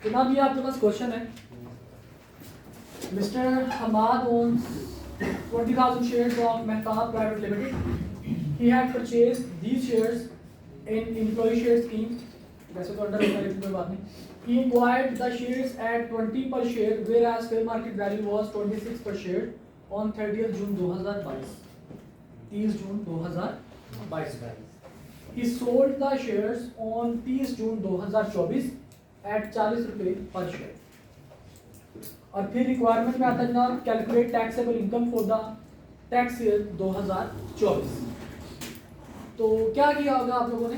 जनाब ये आपके पास क्वेश्चन है, mister Hammad owns 20,000 shares of Mehtab Private Limited. He had purchased these shares in employee share scheme. वैसे तो अंडर होगा लेकिन कोई बात नहीं. He acquired the shares at 20 per share, whereas fair market value was 26 per share on 30th June 2022. 30 June 2022. He sold the shares on 30 June 2024 at 40 रुपये पर share. और फिर रिक्वायरमेंट में आता है जनाब calculate taxable income for the tax year 2024. तो क्या किया होगा आप लोगों ने,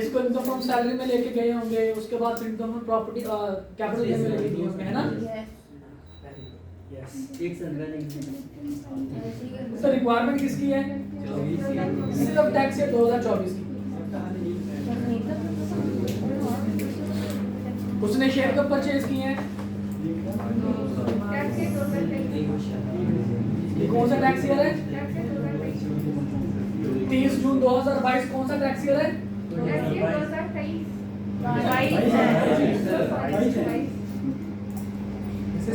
इसको इनकम फ्रॉम सैलरी में लेके गए होंगे, उसके बाद फिर income from property capital gain में लेके गए होंगे, है ना? सर रिक्वायरमेंट किसकी है? सिर्फ टैक्स ईयर 2024 की. उसने शेयर कब परचेज किए हैं? कौन सा टैक्स ईयर है? 30 जून 2022. कौन सा टैक्स ईयर है?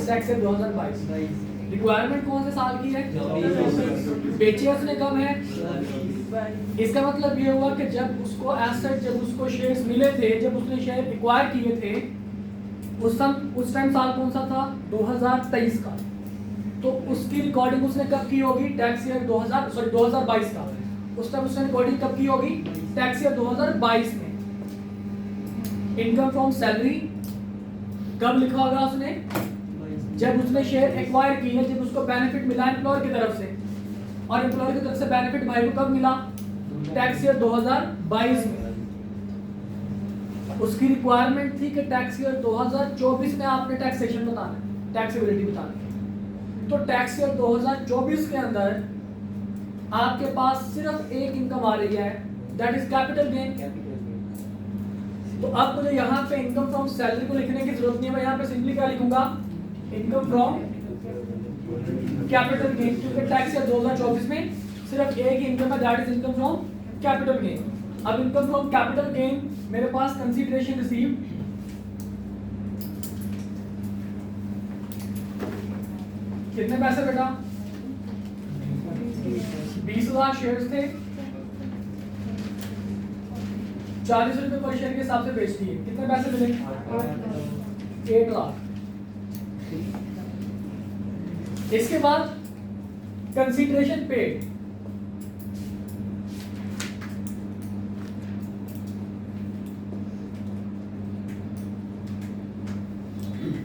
Tax year 2022. रिक्वायरमेंट कौन से साल की है? बेचे उसने कब है? इसका मतलब ये हुआ कि जब उसको एसेट, जब उसको शेयर्स मिले थे, जब उसने शेयर एक्वायर किए थे, उस टाइम साल कौन सा था? 2023 का. तो उसकी रिकॉर्डिंग उसने कब की होगी? टैक्स ईयर 2022 का. उस टाइम उसने रिकॉर्डिंग कब की होगी? टैक्स ईयर 2022 में. इनकम फ्रॉम सैलरी कब लिखा होगा उसने? जब उसने शेयर एक्वायर किए, जब उसको बेनिफिट मिला एम्प्लॉयर की तरफ से. और एम्प्लॉयर की तरफ से बेनिफिट भाई को कब मिला? टैक्स ईयर 2022 में. उसकी रिक्वायरमेंट थी कि टैक्स ईयर 2024 में आपने टैक्सेशन बताना है, टैक्सेबिलिटी बतानी है. तो टैक्स ईयर 2024 के अंदर आपके पास सिर्फ एक इनकम आ रही है, दैट इज कैपिटल गेन. तो अब मुझे यहाँ पे इनकम फ्रॉम सैलरी को लिखने की जरूरत नहीं है. मैं यहाँ पे सिंपली क्या लिखूंगा? इनकम फ्रॉम कैपिटल गेन, क्योंकि टैक्स ईयर 2024 में सिर्फ एक इनकम है, that is income from capital gain. अब इनकम फ्रॉम कैपिटल गेन मेरे पास कंसीडरेशन रिसीव कितने पैसे बेटा? 20,000 शेयर्स थे, 40 रुपए पर शेयर के हिसाब से बेच दिए. कितने पैसे मिले? 8 लाख. इसके बाद कंसीडरेशन पेड.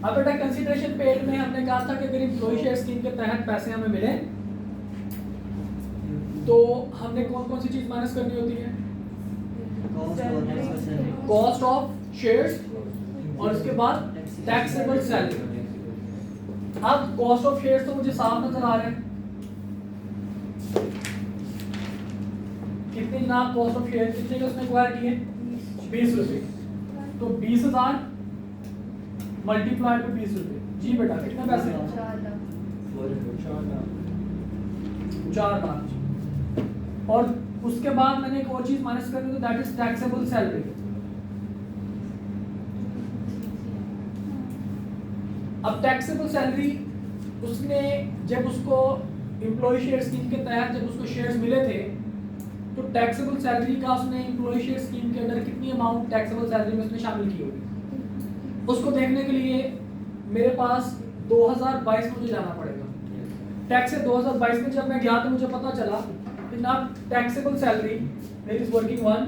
अब बेटा कंसीडरेशन पेड में हमने कहा था कि अगर एम्प्लॉय शेयर स्कीम के तहत पैसे हमें मिले तो हमने कौन कौन सी चीज माइनस करनी होती है? कॉस्ट ऑफ शेयर्स और उसके बाद टैक्सेबल सैलरी. अब कॉस्ट ऑफ शेयर्स तो मुझे साफ नजर आ रहे हैं. कितने जनाब कॉस्ट ऑफ शेयर कितने के उसने एक्वायर किए? 20 रुपए. तो 20,000 मल्टीप्लाइड बाय 20 रुपए. जी बेटा कितने पैसे? 4 लाख. और उसके बाद मैंने एक और चीज माइनस करनी है, दैट इज टैक्सेबल सैलरी. अब टैक्सेबल सैलरी उसने जब उसको एम्प्लॉय शेयर स्कीम के तहत जब उसको शेयर्स मिले थे, तो टैक्सेबल सैलरी का उसने एम्प्लॉय शेयर स्कीम के अंदर कितनी अमाउंट टैक्सेबल सैलरी में उसने शामिल की होगी, उसको देखने के लिए मेरे पास 2022 में मुझे जाना पड़ेगा. टैक्स ईयर 2022 में जब मैं गया तो मुझे पता चला कि ना टैक्सेबल सैलरी मेरी वर्किंग वन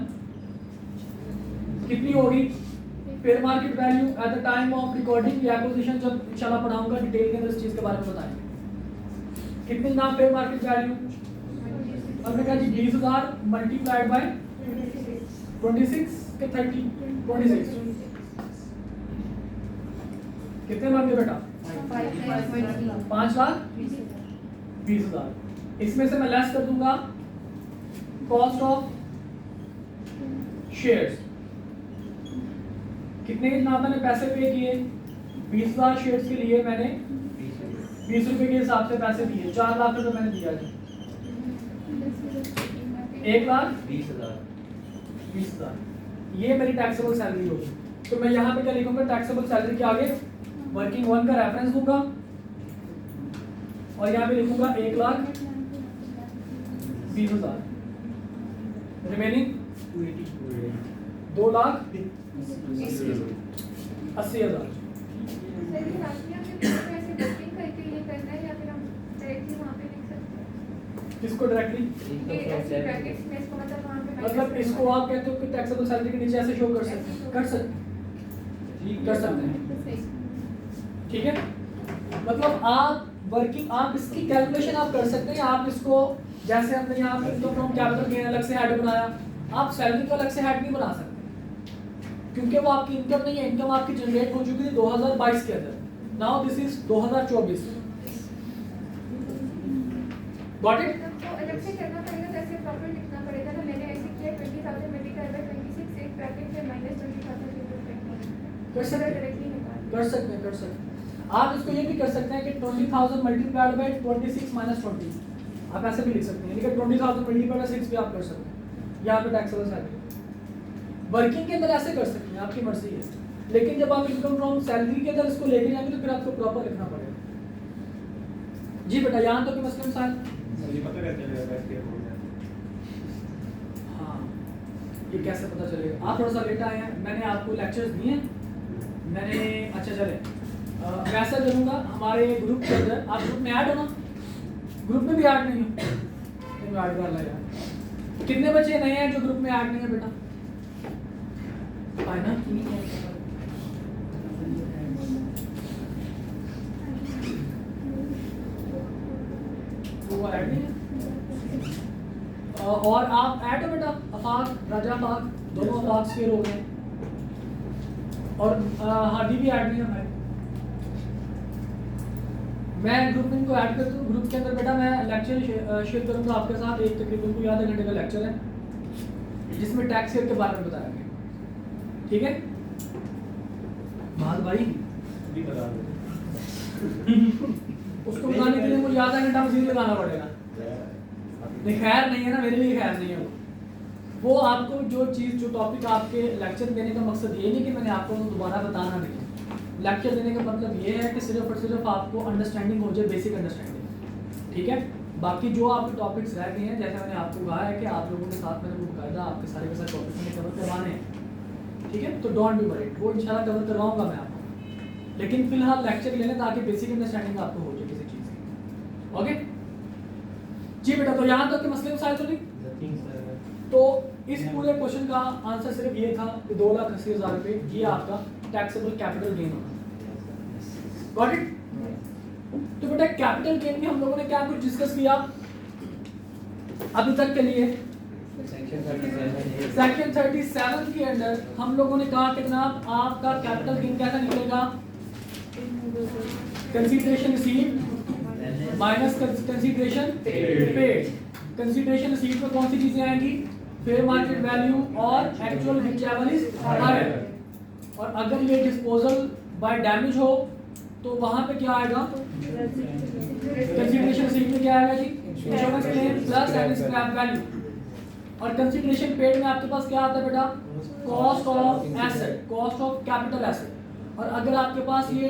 कितनी होगी? Fair market value at the time of recording या एक्विजिशन, जब इंशाल्लाह पढ़ाऊंगा डिटेल के अंदर इस चीज के बारे में बताएंगे. कितनी ना फेयर मार्केट वैल्यू? हमने कहा जी 20,000 मल्टीप्लाइड बाय 26 के 30 26 कितने बन गए बेटा? 5,20,000. इसमें से मैं लेस कर दूंगा कॉस्ट ऑफ शेयर्स. कितने के जनाब मैंने पैसे पे किए? 20,000 शेयर्स के लिए मैंने 20 रुपए के हिसाब से पैसे दिए. 4 लाख रुपए मैंने दिया जी. 1,20,000. ये मेरी टैक्सेबल सैलरी होगी. तो मैं यहाँ पे क्या लिखूंगा, टैक्सेबल सैलरी के आगे वर्किंग वन का रेफरेंस दूंगा और यहाँ पे लिखूंगा 1,20,000, रिमेनिंग 2,80,000। किसको डायरेक्टली, मतलब इसको आप कहते हो कि टैक्सेबल सैलरी के नीचे ऐसे शो कर सकते हैं, कर सकते हैं, ठीक है। मतलब आप वर्किंग, आप इसकी कैलकुलेशन आप कर सकते हैं। आप इसको जैसे हमने यहाँ पे इनकम फ्रॉम कैपिटल गेन अलग से हेड बनाया, आप सैलरी को अलग से हेड नहीं बना सकते क्योंकि वो आपकी इनकम नहीं है। इनकम आपकी जनरेट हो चुकी थी 2022 के अंदर, now this is 2024। Got it? तो अलग से करना पड़ेगा, तो ऐसे प्रॉपर लिखना पड़ेगा ना। मैंने ऐसे किया 20,000 मल्टीप्लाई बाय 26 एक ब्रैकेट में -20,000 कर सकते हैं। आप इसको ये भी कर सकते हैं कि 20,000 मल्टीप्लाइड बाय 26 माइनस 20, आप ऐसे भी लिख सकते हैं। लेकिन 20,000 मल्टीप्लाइड बाय 6 भी आप कर सकते हैं। यहाँ पे टैक्सेबल सैलरी वर्किंग के अंदर ऐसे कर सकते हैं, आपकी मर्जी है। लेकिन जब आप इनकम फ्रॉम सैलरी के अंदर इसको लेके जाएंगे तो फिर आपको प्रॉपर लिखना पड़ेगा। जी बेटा, यहाँ तो कि मसलन साल हाँ, ये कैसे पता चलेगा? आप थोड़ा सा लेट आए हैं, मैंने आपको लेक्चर्स दिए हैं मैंने। अच्छा चले, मैं ऐसा करूँगा, हमारे ग्रुप के अंदर आप ग्रुप में ऐड हो ना? ग्रुप में भी ऐड नहीं हो, ऐड कर ला यार। कितने बच्चे नए हैं जो ग्रुप में ऐड नहीं है बेटा? आए ना? वो ऐड नहीं है। और आप ऐड हो बेटा, अफाक, राजा अफाक, दोनों अफाक शेयर हो गए। और हादी भी ऐड नहीं है हमारे। मैं ग्रुप में इनको ऐड करता हूँ। ग्रुप के अंदर बेटा मैं लेक्चर शेयर करूँगा आपके साथ। एक तकरीबन कोई आधे घंटे का लेक्चर है जिसमें टैक्स शेयर के बारे में बताया गया, ठीक है? भाई उसको बताने के लिए मुझे आधा घंटा मजीद लगाना पड़ेगा। नहीं, खैर नहीं है ना, मेरे लिए खैर नहीं है वो आपको जो चीज़, जो टॉपिक आपके लेक्चर देने का मकसद ये नहीं कि मैंने आपको दोबारा बताना नहीं। लेक्चर देने का मतलब ये है कि सिर्फ और सिर्फ आपको अंडरस्टैंडिंग हो जाए, बेसिक अंडरस्टैंडिंग, ठीक है? बाकी जो आपके टॉपिक्स रह गए हैं, जैसे मैंने आपको कहा है कि आप लोगों के साथ मैंने बाकायदा आपके सारे के सारे टॉपिक मैंने कवर करवाने हैं, ठीक है? तो डोंट बी वरीड, वो इंशाल्लाह कवर करवाऊंगा मैं आपको। लेकिन फिलहाल लेक्चर ले लें ताकि बेसिक अंडरस्टैंडिंग आपको हो जाए किसी चीज़ की। ओके जी बेटा, तो यहाँ तक के मसले मसाइल तो नहीं। तो इस पूरे क्वेश्चन का आंसर सिर्फ ये था कि 2,80,000 रुपये ये आपका टैक्सेबल कैपिटल गेन होगा। Got it? तो बेटा कैपिटल गेन में हम लोगों ने क्या कुछ डिस्कस किया अभी तक के लिए? सेक्शन 37 के अंदर हम लोगों ने कहा कि जनाब आपका कैपिटल गेन कैसा निकलेगा? Consideration received minus consideration paid. Consideration received में कौन सी चीजें आएंगी? फेयर मार्केट वैल्यू और एक्चुअल व्हिचएवर इज हायर। और अगर ये डिस्पोजल बाय डैमेज हो तो वहां पे क्या आएगा? कंसीडरेशन रिसीव्ड में क्या आएगा जी? Insurance claim plus and scrap value. और कंसीडरेशन पेड में आपके पास क्या आता है बेटा? Cost of asset, cost of capital asset. और अगर आपके पास ये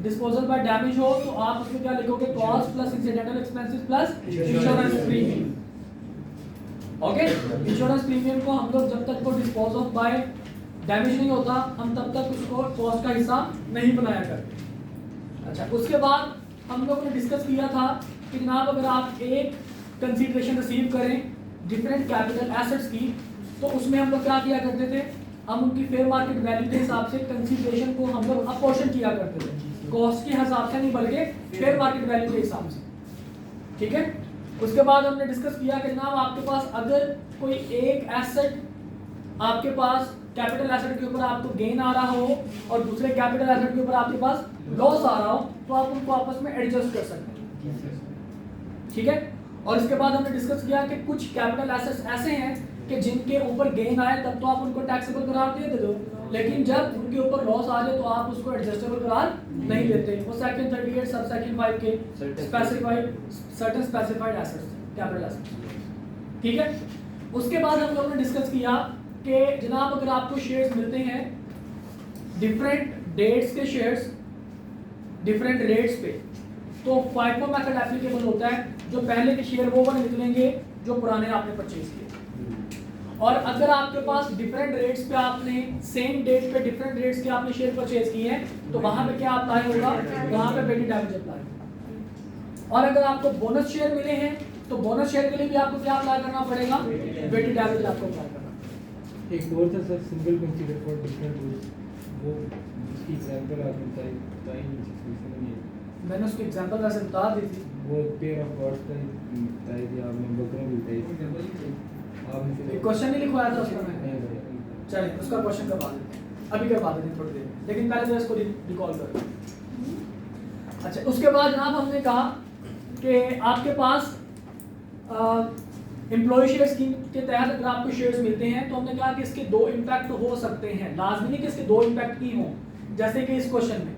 डिस्पोजल बाय डैमेज हो तो आप उसमें क्या लिखोगे? Cost plus incidental expenses plus insurance premium. Okay, insurance premium को हम लोग जब तक वो डिस्पोज ऑफ बाय डैमेज नहीं होता हम तब तक उसको कॉस्ट का हिस्सा नहीं बनाया करते। अच्छा, उसके बाद हम लोग ने डिस्कस किया था कि जनाब अगर आप एक कंसीडरेशन रिसीव करें डिफरेंट कैपिटल एसेट्स की तो उसमें हम लोग क्या किया करते थे? हम उनकी फेयर मार्केट वैल्यू के हिसाब से कंसीडरेशन को हम लोग अपोर्शन किया करते थे, कॉस्ट के हिसाब से नहीं बल्कि फेयर मार्केट वैल्यू के हिसाब से, ठीक है? उसके बाद हमने डिस्कस किया कि जनाब आपके पास अगर कोई एक एसेट आपके पास कैपिटल एसेट के ऊपर आपको गेन आ रहा हो और दूसरे कैपिटल एसेट के ऊपर आपके पास लॉस आ रहा हो तो आप उनको आपस में एडजस्ट कर सकते हैं, ठीक है? और इसके बाद हमने डिस्कस किया कि कुछ कैपिटल एसेट्स ऐसे हैं कि जिनके ऊपर गेन आए तब तो आप उनको टैक्सेबल करार दे दो, लेकिन जब उनके ऊपर लॉस आ जाए तो आप उसको एडजस्टेबल करार नहीं देते। वो सेक्शन 38 सब सेक्शन 5 के specified certain specified assets, capital assets, ठीक है? उसके बाद हम लोगों ने डिस्कस किया कि जनाब अगर आपको शेयर्स मिलते हैं डिफरेंट डेट्स के शेयर्स डिफरेंट रेट्स पे, तो फाइफो मेथड एप्लीकेबल होता है। जो पहले के शेयर वो वाले निकलेंगे जो पुराने आपने परचेज किए। और अगर आपके पास डिफरेंट रेट्स पे आपने सेम डेट पे डिफरेंट रेट्स के आपने शेयर परचेज किए हैं, तो वहां पे क्या अप्लाई होगा, वहां पे वेटेड एवरेज अप्लाई होगा। और अगर आपको बोनस शेयर मिले हैं तो बोनस शेयर के लिए भी आपको क्या अप्लाई करना पड़ेगा, वेटेड एवरेज आपको अप्लाई करना पड़ेगा। एक और था sir, single consider for different rules, वो उसकी एग्जांपल आपने बताई नहीं। मैंने उसकी एग्जांपल वैसे बता दी थी, वो पेयर ऑफ गॉड्स का बताई थी आपने, बकरों की बताई थी आपने। एक क्वेश्चन नहीं लिखवाया था उसका मैंने, चलिए उसका क्वेश्चन करवा देते हैं, अभी करवा देते हैं थोड़ी देर में, लेकिन पहले तो इसको रिकॉल करो। अच्छा, उसके बाद जनाब हमने कहा कि आपके पास एम्प्लॉय शेयर स्कीम के तहत अगर आपको शेयर्स मिलते हैं तो हमने कहा कि इसके दो इम्पैक्ट हो सकते हैं, लाजमी नहीं कि इसके दो इम्पैक्ट ही हों। जैसे कि इस क्वेश्चन में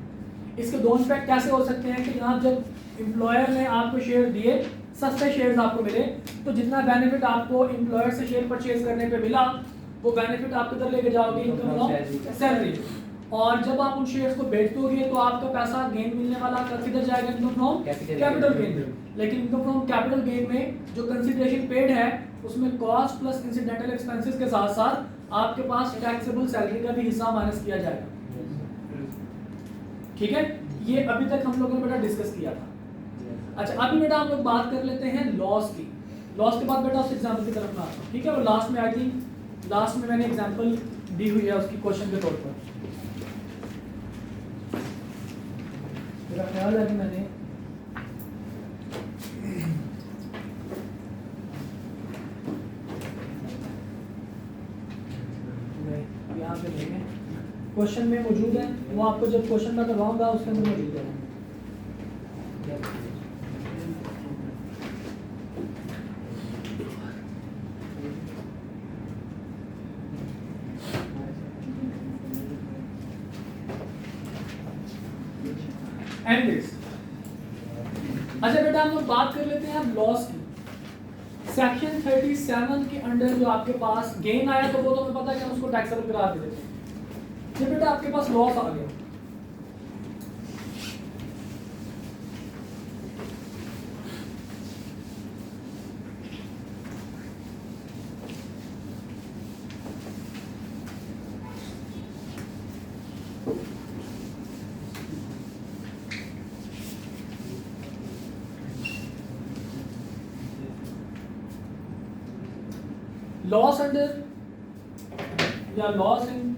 इसके दो इम्पैक्ट कैसे हो सकते हैं कि जनाब जब एम्प्लॉयर ने आपको शेयर दिए, सस्ते शेयर्स आपको मिले, तो जितना बेनिफिट आपको एम्प्लॉयर से शेयर परचेज करने पे मिला वो बेनिफिट आप किधर लेके जाओगे, इनकम फ्रॉम सैलरी। और जब आप उन शेयर्स को बेच दोगे तो आपका पैसा गेन मिलने वाला किधर जाएगा, इनकम फ्रॉम कैपिटल गेन। लेकिन इनकम फ्रॉम कैपिटल गेन में जो कंसीडरेशन पेड है उसमें कॉस्ट प्लस इंसिडेंटल एक्सपेंसेस के साथ साथ आपके पास टैक्सेबल सैलरी का भी हिस्सा माइनस किया जाएगा। ठीक है, ये अभी तक हम लोगों ने बेटा डिस्कस किया था। अच्छा, अभी बेटा हम लोग बात कर लेते हैं लॉस की। लॉस के बाद बेटा उस एग्जाम्पल की तरफ मैं आता हूँ। ठीक है, और लास्ट में आई थिंक लास्ट में मैंने एग्जाम्पल दी हुई है उसकी क्वेश्चन के तौर पर। मेरा ख्याल है कि मैंने यहाँ पे नहीं है, क्वेश्चन में मौजूद है, वो आपको जब क्वेश्चन में करवाऊंगा उसके अंदर मौजूद है। एनीवेज, अच्छा बेटा हम लोग बात कर लेते हैं अब लॉस की। सेक्शन 37 के अंडर जो आपके पास गेन आया तो वो तो हमें पता है कि हम उसको टैक्सेबल करार दे देते हैं। जब बेटा आपके पास लॉस आ गया, लॉस अंडर या loss in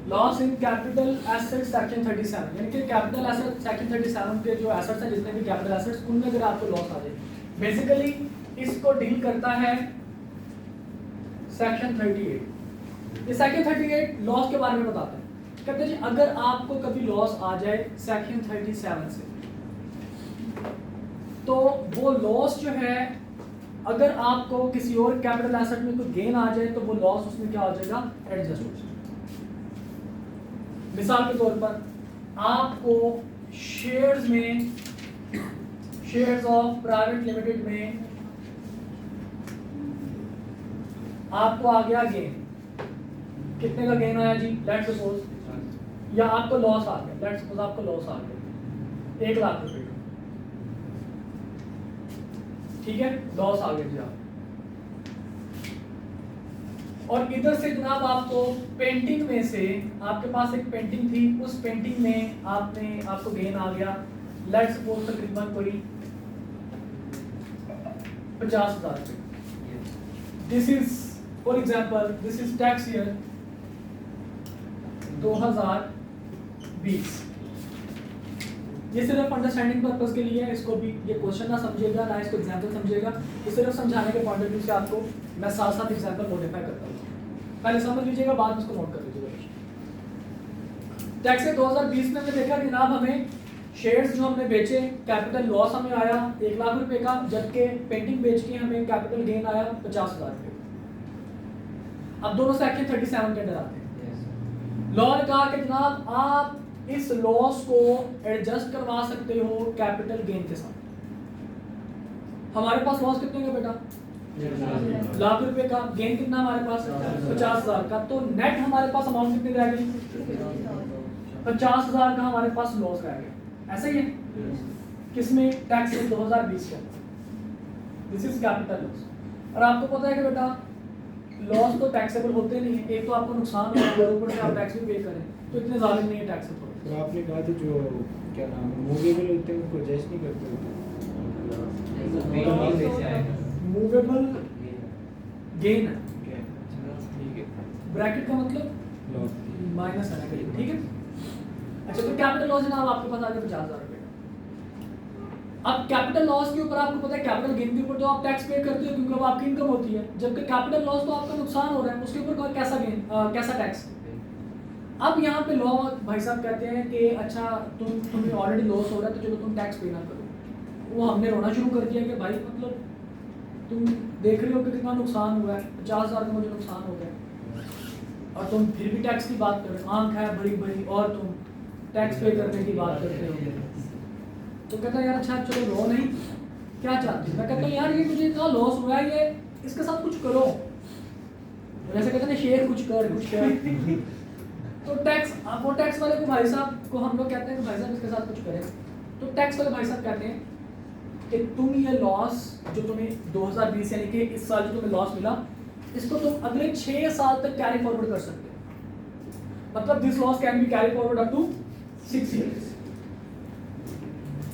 loss in capital asset section 37, यानी कि कैपिटल एसेट सेक्शन 37 के जो एसेट्स हैं जितने भी कैपिटल एसेट्स उनमें अगर आपको लॉस आ जाए, बेसिकली इसको डील करता है सेक्शन 38। ये सेक्शन 38 लॉस के बारे में बताता है। कहते हैं जी अगर आपको कभी लॉस आ जाए सेक्शन 37 से, तो वो लॉस जो है अगर आपको किसी और कैपिटल एसेट में कोई गेन आ जाए तो वो लॉस उसमें क्या हो जाएगा, एडजस्ट हो जाएगा। मिसाल के तौर पर आपको शेयर्स में, शेयर्स ऑफ प्राइवेट लिमिटेड में आपको आ गया गेन, कितने का गेन आया जी, लेट्स सपोज, या आपको लॉस आ गया, लेट्स सपोज आपको लॉस आ गया 1 लाख रुपए का, ठीक है, लॉस आ गया जी आप। और इधर से जनाब आपको पेंटिंग में से, आपके पास एक पेंटिंग थी, उस पेंटिंग में आपको गेन आ गया, लेट्स सपोज तकरीबन कोई 50,000 रुपए। This is for example, this is tax year 2020। ये सिर्फ अंडरस्टैंडिंग पर्पस के लिए है, इसको भी ये क्वेश्चन ना समझिएगा, ना इसको एग्जाम्पल समझिएगा, ये सिर्फ समझाने के पॉइंट ऑफ व्यू से आपको मैं साथ साथ एग्जाम्पल मॉडिफाई करता हूँ। पहले समझ लीजिएगा, बाद में इसको नोट कर लीजिएगा। टैक्स 2020 में हमने देखा कि जनाब हमें शेयर्स जो हमने बेचे, कैपिटल लॉस हमें आया 1 लाख रुपए का, जबकि पेंटिंग बेच के हमें कैपिटल गेन आया 50,000 रुपए। अब दोनों सेक्शन 37 के अंदर आते हैं। लॉ ने कहा कि जनाब आप इस लॉस को एडजस्ट करवा सकते हो कैपिटल गेन के साथ। हमारे पास लॉस कितने का बेटा? लाख रुपए का। गेन कितना हमारे पास? 50,000 का। तो नेट हमारे पास अमाउंट कितनी रह गई? 50,000 का हमारे पास लॉस रह गया। ऐसा ही है किसमें? टैक्स 2020 के। This is capital loss. और आपको पता है कि बेटा लॉस तो टैक्सेबल होते नहीं है। एक तो आपको नुकसान हो रहा है, ऊपर से आप टैक्स भी पे करें, तो इतने ज़्यादा नहीं है टैक्सेबल। तो आपने कहा था जो क्या नाम है मूवेबल होते हैं उनको एडजस्ट नहीं करते होते। मूवेबल गेन है, ठीक है, ब्रैकेट का मतलब लॉस माइनस है ना, ठीक है। अच्छा, तो कैपिटल लॉस जनाब आपके पास आ गया 50,000 रुपये। अब कैपिटल लॉस के ऊपर आपको पता है कैपिटल गेन के ऊपर तो आप टैक्स पे करते हो क्योंकि अब आपकी इनकम होती है, जबकि कैपिटल लॉस तो आपका नुकसान हो रहा है, उसके ऊपर कैसा गेन, कैसा टैक्स। अब यहाँ पे लॉ भाई साहब कहते हैं कि अच्छा तुम्हें ऑलरेडी लॉस हो रहा है तो चलो तुम टैक्स पे ना करो। वो हमने रोना शुरू कर दिया कि भाई मतलब तुम देख रहे हो कि कितना नुकसान हुआ है, 50,000 का मुझे नुकसान हो गया और तुम फिर भी टैक्स की बात कर रहे हो, आंख है बड़ी बड़ी और तुम टैक्स पे करने की बात करते हो। तो कहता है यार अच्छा चलो रो नहीं, क्या चाहते हो? मैं कहता हूँ यार ये मुझे इतना लॉस हुआ है, ये इसके साथ कुछ करो। जैसे कहते हैं शेर कुछ कर तो टैक्स, वो टैक्स वाले को भाई साहब को हम लोग कहते हैं कि भाई साहब इसके साथ कुछ करें। तो टैक्स वाले भाई साहब कहते हैं कि तुम ये लॉस जो तुम्हें 2020 यानी कि इस साल जो तुम्हें लॉस मिला, इसको तुम अगले 6 साल तक कैरी फॉरवर्ड कर सकते हो। मतलब this loss can be carry forward up to 6 years,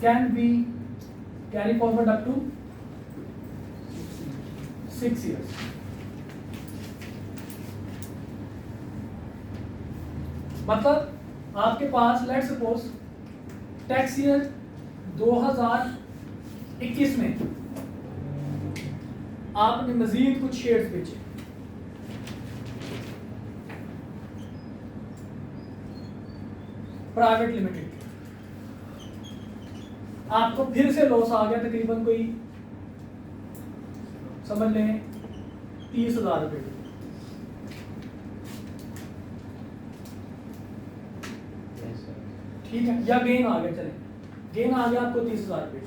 can be carry forward up to 6 years। मतलब आपके पास लेट सपोज टैक्स ईयर 2021 में आपने मजीद कुछ शेयर्स बेचे, प्राइवेट लिमिटेड के, आपको फिर से लॉस आ गया तकरीबन कोई समझ लें 30,000 रुपये। ठीक है, या गेन आ गया, चले गेन आ गया आपको 30,000 रुपये,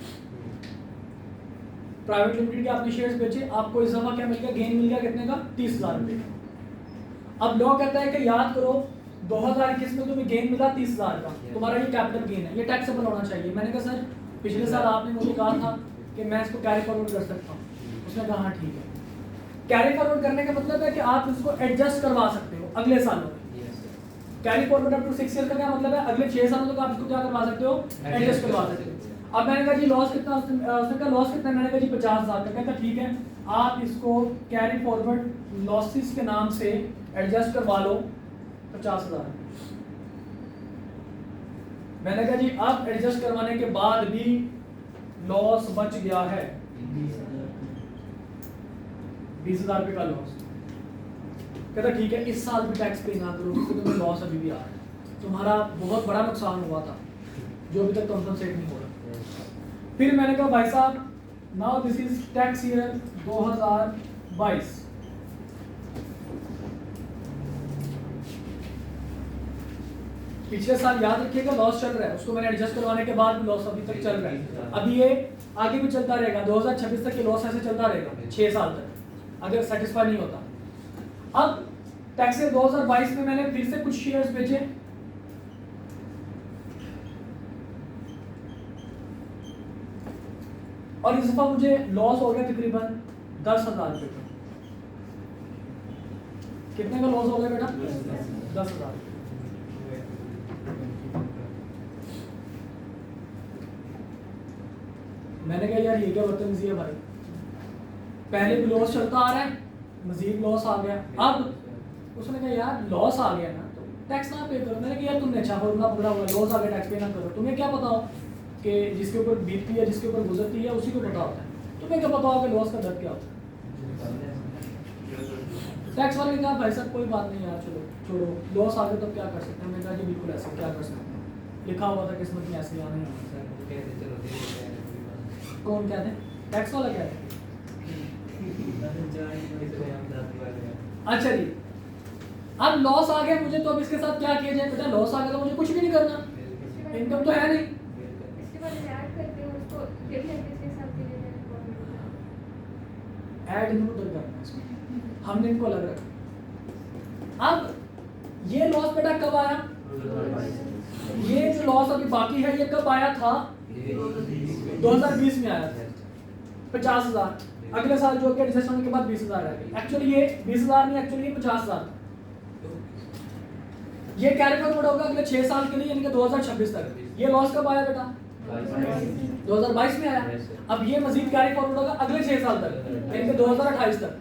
प्राइवेट लिमिटेड के आपने शेयर्स बेचे, आपको इस दफा क्या मिल गया? गेन मिल गया कितने का? 30,000 रुपये। अब लॉ कहता है कि याद करो 2021 में तुम्हें गेन मिला 30,000 का, तुम्हारा ये कैपिटल गेन है, ये टैक्सेबल होना चाहिए। मैंने कहा सर पिछले साल आपने मुझे कहा था कि मैं इसको कैरी फॉरवर्ड कर सकता हूँ। उसने कहा हाँ ठीक है। कैरी फॉरवर्ड करने का मतलब है कि आप इसको एडजस्ट करवा सकते हो अगले सालों में। Carry forward up to 6 years का क्या मतलब है? अगले 6 सालों तक आप इसको क्या करवा सकते हो? एडजस्ट करवा सकते हो। अब मैंने कहा जी लॉस कितना? उसने कहा लॉस कितना? मैंने कहा जी 50,000 का। कहता ठीक है, आप इसको कैरी फॉरवर्ड लॉसेस के नाम से एडजस्ट करवा लो 50,000। मैंने कहा जी अब एडजस्ट करवाने के बाद भी लॉस बच गया है 20,000 रुपये का लॉस। कहता ठीक है, इस साल भी टैक्स पे ना करो क्योंकि तुम्हें लॉस अभी भी आ रहा है, तुम्हारा बहुत बड़ा नुकसान हुआ था जो अभी तक कॉम्पनसेट नहीं हो रहा। फिर मैंने कहा भाई साहब now this is tax year 2022, पिछले साल याद रखिएगा लॉस चल रहा है, उसको मैंने एडजस्ट करवाने के बाद लॉस अभी तक चल रहा है, अभी ये आगे भी चलता रहेगा। 2026 तक ये लॉस ऐसे चलता रहेगा 6 साल तक अगर सेटिस्फाई नहीं होता। अब टैक्स ईयर 2022 में मैंने फिर से कुछ शेयर्स बेचे, और इस दफा मुझे लॉस हो गया तकरीबन 10,000 रुपये का। कितने का लॉस हो गया बेटा? 10,000। मैंने कहा यार ये क्या बदतमीजी है भाई, पहले भी लॉस चलता आ रहा है, मजीद लॉस आ गया। अब उसने कहा यार लॉस आ गया ना तो टैक्स ना पे करो। मैंने कहा यार तुमने अच्छा फॉर्मूला पकड़ा हुआ, लॉस आ गया टैक्स पे ना करो। तुम्हें क्या पता हो कि जिसके ऊपर बीतती है, जिसके ऊपर गुजरती है उसी को पता होता है, तुम्हें क्या पता हो कि लॉस का दर्द क्या होता है। टैक्स वाले ने कहा भाई साहब कोई बात नहीं यार, चलो छोड़ो, लॉस आ गया तो क्या कर सकते हैं। मैंने कहा जी बिल्कुल ऐसे क्या कर सकते हैं, लिखा हुआ था किस्मत में ऐसे आना ही होना। कौन कहते हैं? टैक्स वाला कहते हैं। अच्छा जी, अब लॉस आ गया मुझे, तो अब इसके साथ क्या किया जाए बेटा? लॉस आ गया तो मुझे कुछ भी नहीं करना, इनकम तो है नहीं। इसके बाद ऐड करते हैं उसको फिर लेते हैं साल के लिए ऐड इनको तो करना है इसमें, हमने इनको अलग रखा। अब ये लॉस बेटा कब आया? ये जो लॉस अभी बाकी है ये कब आया था? 2020 में आया था 50,000। अगले साल जो कि एडजस्ट होने के बाद 20,000 आ गई। एक्चुअली ये 20,000 नहीं, एक्चुअली ये 50,000। ये कैरी फॉरवर्ड होगा अगले 6 साल के लिए, यानी कि 2026 तक। ये लॉस कब आया बेटा? 2022 में आया। अब ये मजीद कैरी फॉरवर्ड होगा अगले 6 साल तक, यानी कि 2028 तक।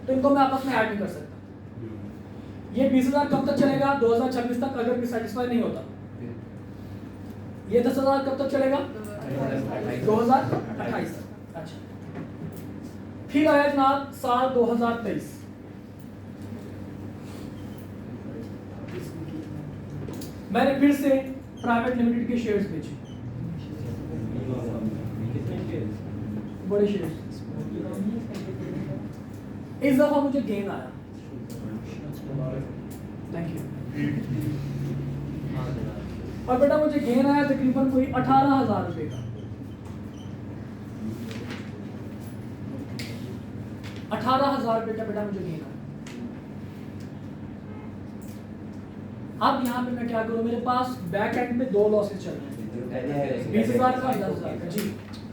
तो इनको मैं आपस में ऐड नहीं कर सकता। ये 20,000 कब तक चलेगा? 2026 तक, अगर भी सेटिस्फाई नहीं होता। ये 10,000 कब तक चलेगा? 2028 तक। अच्छा, फिर आया जनाब साल 2023। मैंने फिर से प्राइवेट लिमिटेड के शेयर्स बेचे, बड़े शेयर्स। इस दफा मुझे गेन आया, थैंक यू। और बेटा मुझे गेन आया तकरीबन कोई 18,000 रुपए का। 18,000 रुपए का बेटा मुझे गेन आया। अब यहाँ पे मैं क्या करूँ, मेरे पास बैक एंड में 2 लॉसेस चल रहे हैं, 20,000 का 10,000 का। जी,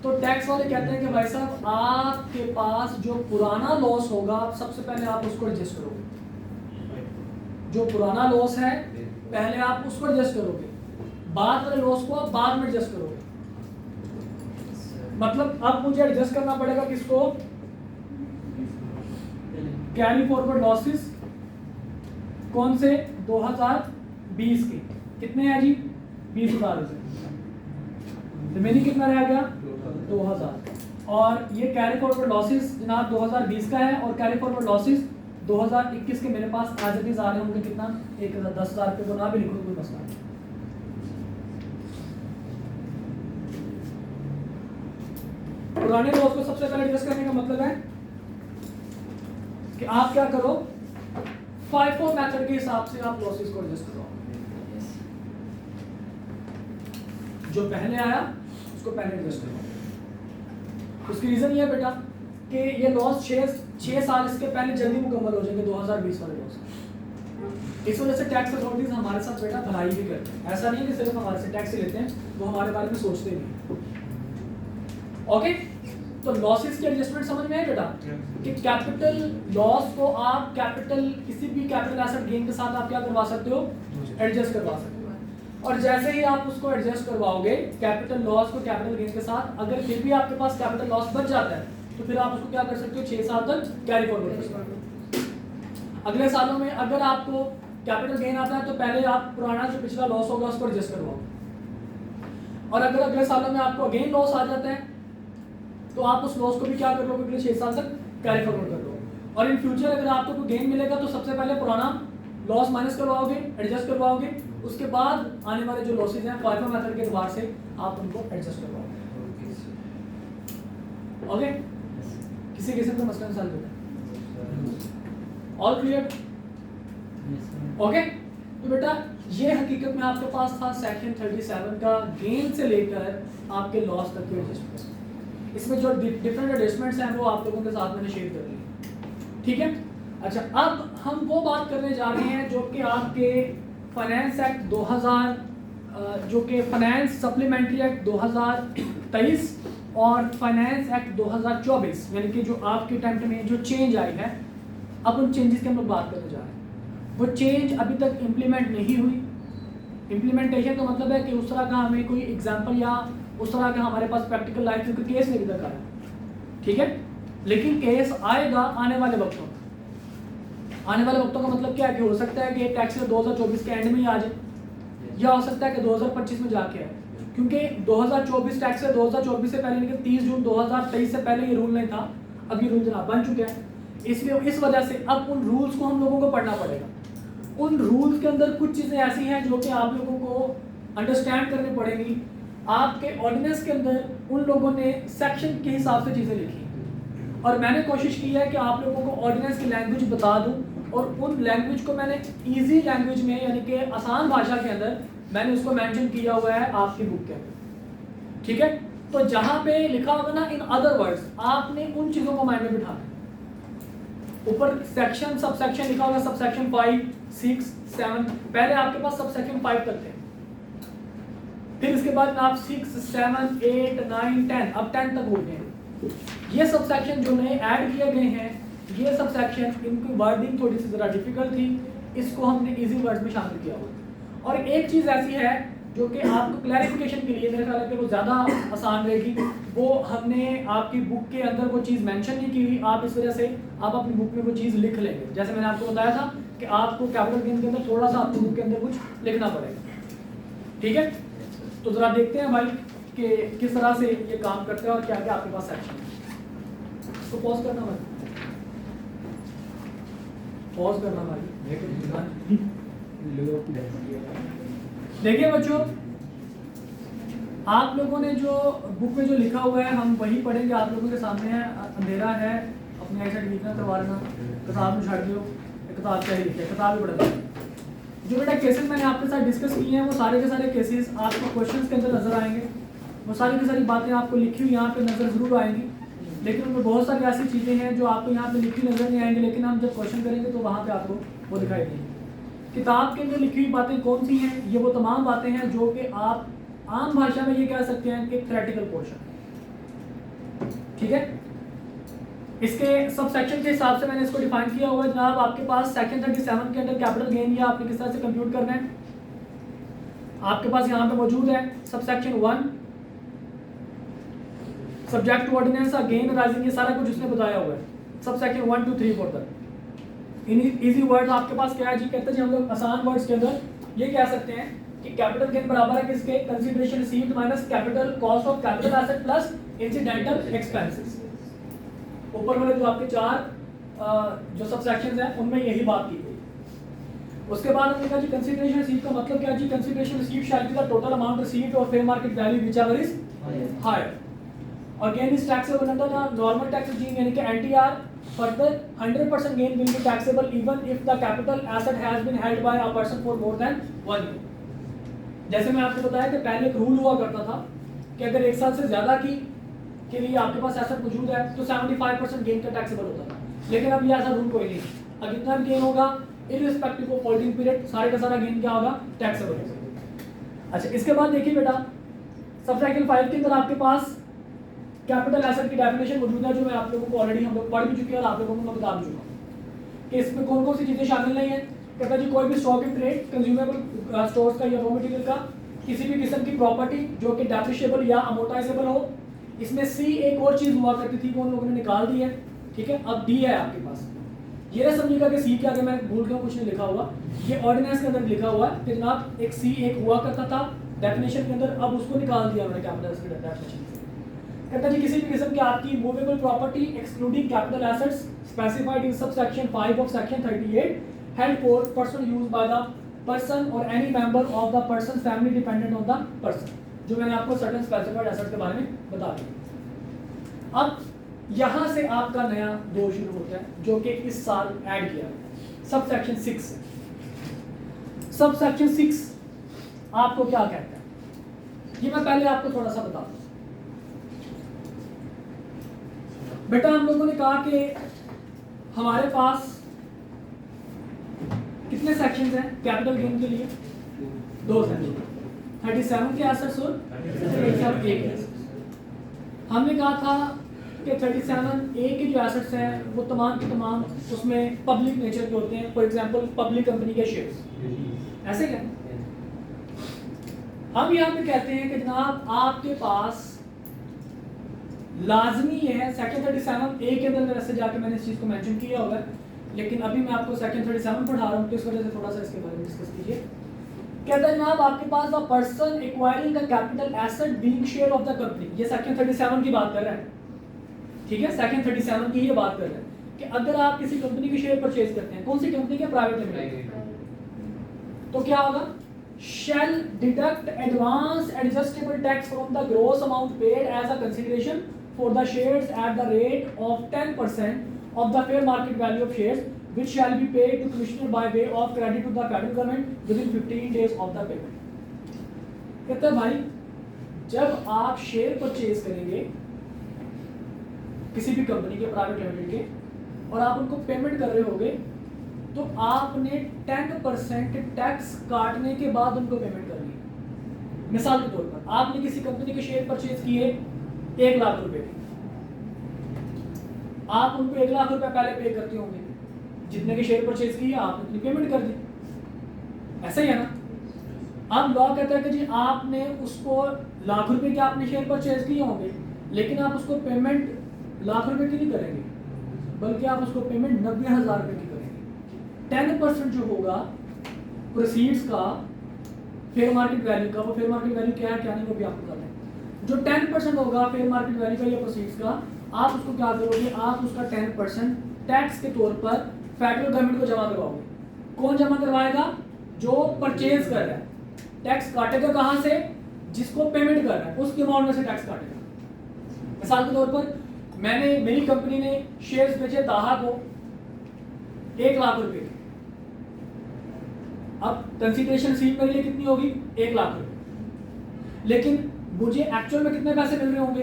तो टैक्स वाले कहते हैं कि भाई साहब आपके पास जो पुराना लॉस होगा सबसे पहले आप उसको एडजस्ट करोगे। जो पुराना लॉस है पहले आप उसको एडजस्ट करोगे, बाद वाले लॉस को आप बाद में एडजस्ट करोगे। मतलब अब मुझे एडजस्ट करना पड़ेगा किसको? Carry forward losses. कौन से? 2020 के। कितने हैं जी? 20,000 रुपए। रिमेनिंग कितना रह गया? 2,000। और ये कैरी फॉरवर्ड लॉसेस जनाब 2020 का है, और कैरी फॉरवर्ड लॉसेस 2021 के मेरे पास एज इट इज आ रहे होंगे। कितना? 10,000 रुपये को ना भी लिखो कोई मसला नहीं। पुराने लॉस को सबसे पहले एडजस्ट करने का मतलब है कि आप क्या करो, FIFO मेथड के हिसाब से आप लॉसेस को एडजस्ट करो। जो पहले आया उसको पहले एडजस्ट करो। उसकी रीजन ये है बेटा कि ये लॉस 6 साल इसके पहले जल्दी मुकम्मल हो जाएंगे, 2020 वाले लॉस। इस वजह से टैक्स अथॉरिटीज हमारे साथ बेटा भलाई भी करते हैं। ऐसा नहीं है कि सिर्फ हमारे से टैक्स लेते हैं, वो हमारे बारे में सोचते नहीं। ओके, तो लॉसेस की एडजस्टमेंट समझ में है बेटा कि कैपिटल लॉस को आप कैपिटल किसी भी कैपिटल एसेट गेन के साथ आप क्या करवा सकते हो? एडजस्ट करवा सकते हो। और जैसे ही आप उसको एडजस्ट करवाओगे कैपिटल लॉस को कैपिटल गेन के साथ, अगर फिर भी आपके पास कैपिटल लॉस बच जाता है तो फिर आप उसको क्या कर सकते हो? 6 साल तक कैरी फॉरवर्ड कर सकते हो। अगले सालों में अगर आपको कैपिटल गेन आता है तो पहले आप पुराना जो पिछला लॉस होगा उसको एडजस्ट करवाओ, और अगर अगले सालों में आपको अगेन लॉस आ जाता है तो आप उस लॉस को भी क्या कर लोगे? अगले 6 साल तक कैरी फॉरवर्ड कर लो। और इन फ्यूचर अगर आपको कोई गेन मिलेगा तो सबसे पहले पुराना लॉस माइनस करवाओगे, एडजस्ट करवाओगे, उसके बाद आने वाले जो लॉसेज हैं FIFO मेथड के द्वारा से आप उनको एडजस्ट करवाओगे। ओके, किसी किस्म का मसला सॉल्व होगा? All clear? ओके, तो बेटा ये हकीकत में आपके पास था सेक्शन 37 का गेन से लेकर आपके लॉस तक के एडजस्टमेंट। इसमें जो डिफरेंट एडजस्टमेंट्स हैं वो आप लोगों के साथ मैंने शेयर कर ली, ठीक है। अच्छा, अब हम वो बात करने जा रहे हैं जो कि आपके फाइनेंस एक्ट 2000 जो कि फाइनेंस सप्लीमेंट्री एक्ट 2023 और फाइनेंस एक्ट 2024, यानी कि जो आपके टाइम में जो चेंज आई है, अब उन चेंजेस की हम लोग बात करने जा रहे हैं। वो चेंज अभी तक इम्प्लीमेंट नहीं हुई। इम्प्लीमेंटेशन का मतलब है कि उस तरह का हमें कोई एग्जाम्पल या उस तरह का हमारे पास प्रैक्टिकल लाइफ में कोई केस नहीं तक आया, ठीक है। लेकिन केस आएगा आने वाले वक्तों में। आने वाले वक्तों का मतलब क्या है कि हो सकता है कि टैक्स 2024 के एंड में ही आ जाए, या हो सकता है कि 2025 में जाके आए, क्योंकि 2024 टैक्स 2024 से पहले यानी कि 30 जून 2023 से पहले ये रूल नहीं था। अब ये रूल जनाब बन चुके हैं, इसलिए इस वजह से अब उन रूल्स को हम लोगों को पढ़ना पड़ेगा। उन रूल्स के अंदर कुछ चीज़ें ऐसी हैं जो कि आप लोगों को अंडरस्टैंड करनी पड़ेगी। आपके ऑर्डिनेंस के अंदर उन लोगों ने सेक्शन के हिसाब से चीज़ें लिखी, और मैंने कोशिश की है कि आप लोगों को ऑर्डिनेंस की लैंग्वेज बता दूं और उन लैंग्वेज को मैंने इजी लैंग्वेज में यानी कि आसान भाषा के अंदर मैंने उसको मेंशन किया हुआ है आपकी बुक के अंदर, ठीक है। तो जहां पे लिखा होगा ना इन अदर वर्ड्स, आपने उन चीजों को माइंड में बिठाना है। ऊपर सेक्शन सब सेक्शन लिखा होगा, सब सेक्शन 5, 6, 7, पहले आपके पास सब सेक्शन 5 तक थे, फिर इसके बाद आप 6, 7, 8, 9, 10 अब 10 तक हो गए हैं। ये सब सेक्शन जो नए ऐड किए गए हैं, ये सब सेक्शन इनकी वर्डिंग थोड़ी सी ज़रा डिफिकल्ट थी, इसको हमने इजी वर्ड्स में शामिल किया हुआ। और एक चीज़ ऐसी है जो कि आपको क्लैरिफिकेशन के लिए मेरे ख्याल है कि वो ज़्यादा आसान रहेगी, वो हमने आपकी बुक के अंदर वो चीज़ मेंशन नहीं की हुई, आप इस वजह से आप अपनी बुक में वो चीज़ लिख लेंगे। जैसे मैंने आपको बताया था कि आपको कैपिटल गेन के अंदर थोड़ा सा आपकी बुक के अंदर कुछ लिखना पड़ेगा, ठीक है। तो ज़रा देखते हैं भाई कि किस तरह से ये काम करते हैं और क्या क्या आपके पास सेक्शन है। इसको पॉज करना भाई, पॉज करना भाई। देखिए बच्चों, आप लोगों ने जो बुक में जो लिखा हुआ है हम वही पढ़ेंगे। आप लोगों के सामने है, अंधेरा है, अपनी आई साइड वीकनेस करवा लेना, किताब में छाड़ दो, किताब क्या लिखी है, किताब भी पढ़ लो। जो बेटा केसेस मैंने आपके साथ डिस्कस किए हैं वो सारे के सारे केसेस आपको क्वेश्चंस के अंदर नजर आएंगे, वो सारी की सारी बातें आपको लिखी हुई यहाँ पे नजर जरूर आएंगी, लेकिन उनमें बहुत सारी ऐसी चीज़ें हैं जो आपको यहाँ पे लिखी नजर नहीं आएंगी, लेकिन हम जब क्वेश्चन करेंगे तो वहाँ पे आपको वो दिखाई देंगी। किताब के अंदर लिखी हुई बातें कौन सी हैं? ये वो तमाम बातें हैं जो कि आप आम भाषा में ये कह सकते हैं कि थ्योरेटिकल पोर्शन, ठीक है। इसके सब सेक्शन के हिसाब से मैंने इसको डिफाइन किया हुआ है। जनाब आपके पास सेक्शन 37 के अंदर कैपिटल गेन या आपने किस तरह से कंप्यूट करना है आपके पास यहाँ पे मौजूद है। Sub section 1 subject to ordinance gain rising, ये सारा कुछ उसने बताया हुआ है। सब सेक्शन 1 2 3 4 तक। इन इजी वर्ड्स आपके पास क्या है जी, कहते हैं जी हम लोग आसान वर्ड्स के अंदर ये कह सकते हैं कि कैपिटल गेन बराबर है किसके, consideration received minus capital cost of capital asset plus incidental expenses. ऊपर वाले जो आपके 4 जो सब सेक्शंस हैं उनमें यही बात की गई। उसके बाद हमने कहा जी कंसीडरेशन रिसीव्ड का मतलब क्या जी, consideration received shall be the total amount received और fair market value whichever is higher और gain is taxable under the normal tax regime यानी कि NTR. Further 100% gain will be taxable even if the capital asset has been held by a person for more than 1 year. जैसे मैं आपको बताया कि पहले एक रूल हुआ करता था कि अगर 1 साल से ज्यादा की के लिए आपके पास एसेट मौजूद है तो 75% गेन का टैक्सेबल होता था, लेकिन अब ये ऐसा रूल कोई नहीं। अब जितना भी गेन होगा इररिस्पेक्टिव ऑफ होल्डिंग पीरियड सारे का सारा गेन क्या होगा, टैक्सेबल होगा। अच्छा, इसके बाद देखिए बेटा सबसेक्शन 5 के अंदर आपके पास कैपिटल एसेट की डेफिनेशन मौजूद है जो मैं आप लोगों को ऑलरेडी हम लोग पढ़ भी चुके हैं और आप लोगों को मैं बता भी चुका हूँ कि इसमें कौन कौन सी चीज़ें शामिल नहीं है। कहता जी कोई भी stock in trade consumable stores का या रॉ मटेरियल का किसी भी किस्म की प्रॉपर्टी जो कि डेप्रिशिएबल या अमोर्टाइजेबल हो। इसमें सी एक और चीज़ हुआ करती थी वो उन लोगों ने निकाल दी है, ठीक है। अब डी है आपके पास, ये ना समझिएगा कि सी के आगे मैं भूल गया कुछ नहीं लिखा हुआ, ये ऑर्डिनेंस के अंदर लिखा हुआ है कि जनाब एक सी एक हुआ करता था डेफिनेशन के अंदर, अब उसको निकाल दिया उन्होंने कैपिटल एसेट की डेफिनेशन से। कहता जी किसी भी किस्म की आपकी movable property excluding capital assets specified in sub section 5 of section 38 held for personal use by the person और any member of the person family dependent on the person, जो मैंने आपको सर्टेन स्पेसिफाइड एसेट के बारे में बता दिया। अब यहाँ से आपका नया दो शुरू होता है जो कि इस साल ऐड किया गया, सब सेक्शन 6 है। सब सेक्शन 6 आपको क्या कहता है ये मैं पहले आपको थोड़ा सा बता दूं। बेटा हम लोगों ने कहा कि हमारे पास कितने सेक्शंस हैं कैपिटल गेन के लिए, 2 सेक्शन, 37 के एसेट्स और 37 ए के एसेट्स। हमने कहा था कि 37 ए के जो एसेट्स हैं वो तमाम के तमाम उसमें पब्लिक नेचर के होते हैं, फॉर एग्जांपल पब्लिक कंपनी के शेयर्स, ऐसे क्या। हम यहाँ पे कहते हैं कि जनाब आपके पास लाजमी है सेक्शन 37 ए के अंदर, वैसे जाके मैंने इस चीज़ को मेंशन किया होगा, लेकिन अभी मैं आपको सेक्शन 37 पढ़ा रहा हूँ तो इस वजह से थोड़ा सा इसके बारे में डिस्कस कीजिए। कहता है जनाब आपके पास the person acquiring the capital asset being share of the company, ये सेक्शन 37 की बात कर रहा है, ठीक है। सेक्शन 37 की ये बात कर रहा है कि अगर आप किसी कंपनी के शेयर परचेज करते हैं, कौन सी कंपनी के, प्राइवेट लिमिटेड, तो क्या होगा, shall deduct advance adjustable tax from the gross amount paid as a consideration for the shares at the rate of 10% of the fair market value of shares which shall be paid to commissioner by way of credit to the federal government within 15 days of the payment। कहते हैं भाई जब आप share purchase करेंगे किसी भी company के private limited के और आप उनको पेमेंट कर रहे होगे तो आपने 10% टैक्स काटने के बाद उनको पेमेंट करनी है। मिसाल के तौर पर आपने किसी कंपनी के शेयर परचेज किए 1 लाख रुपए के, आप उनको 1 लाख रुपए पहले पे करते होंगे, जितने के शेयर परचेज किए आपने उतनी पेमेंट कर दी, ऐसा ही है ना। अब लॉ कहता है कि जी आपने उसको लाख रुपए के आपने शेयर परचेज किए होंगे लेकिन आप उसको पेमेंट लाख रुपए की नहीं करेंगे बल्कि आप उसको पेमेंट 90,000 रुपए की करेंगे। 10% जो होगा प्रोसीड्स का फेयर मार्केट वैल्यू का, वो फेयर मार्केट वैल्यू क्या है क्या नहीं वो भी आपको करना है। जो 10% होगा फेयर मार्केट वैल्यू का या प्रोसीड्स का, आप उसको क्या करोगे, आप उसका 10% टैक्स के तौर पर फेडरल गवर्नमेंट को जमा करवाओगे। कौन जमा करवाएगा? जो परचेज कर रहा है। टैक्स काटेगा कहां से? जिसको पेमेंट कर रहा है उसके अमाउंट में से टैक्स काटेगा। मिसाल के तौर पर मेरी कंपनी ने शेयर्स बेचे ताहा को 1 लाख रुपए के, अब कंसीडरेशन सीट मेरे लिए कितनी होगी? 1 लाख रुपए, लेकिन मुझे एक्चुअल में कितने पैसे मिल रहे होंगे?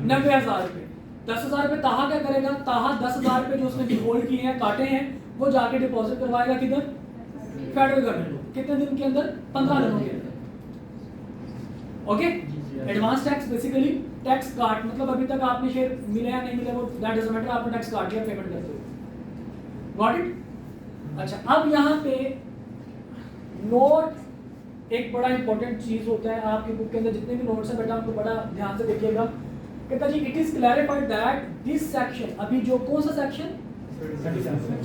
90,000 रुपए। 10,000 रुपए ताहा क्या करेगा? ताहा 10,000 रुपए जो उसने होल्ड किए हैं, काटे हैं, वो जाके डिपॉजिट करवाएगा किधर? Federal government. कितने दिन के अंदर? 15 दिनों के अंदर। Okay, advance tax basically tax काट, मतलब अभी तक आपने शेयर मिले या नहीं मिले वो दैट डजंट मैटर, आपने टैक्स काट दिया, पेमेंट करते हो। Got it? अच्छा, अब यहाँ पे नोट एक बड़ा इंपॉर्टेंट चीज होता है। आपकी बुक के अंदर जितने भी नोट्स हैं बेटा उनको बड़ा ध्यान से देखिएगा। कहता जी it is clarified that this section, अभी जो कौन सा सेक्शन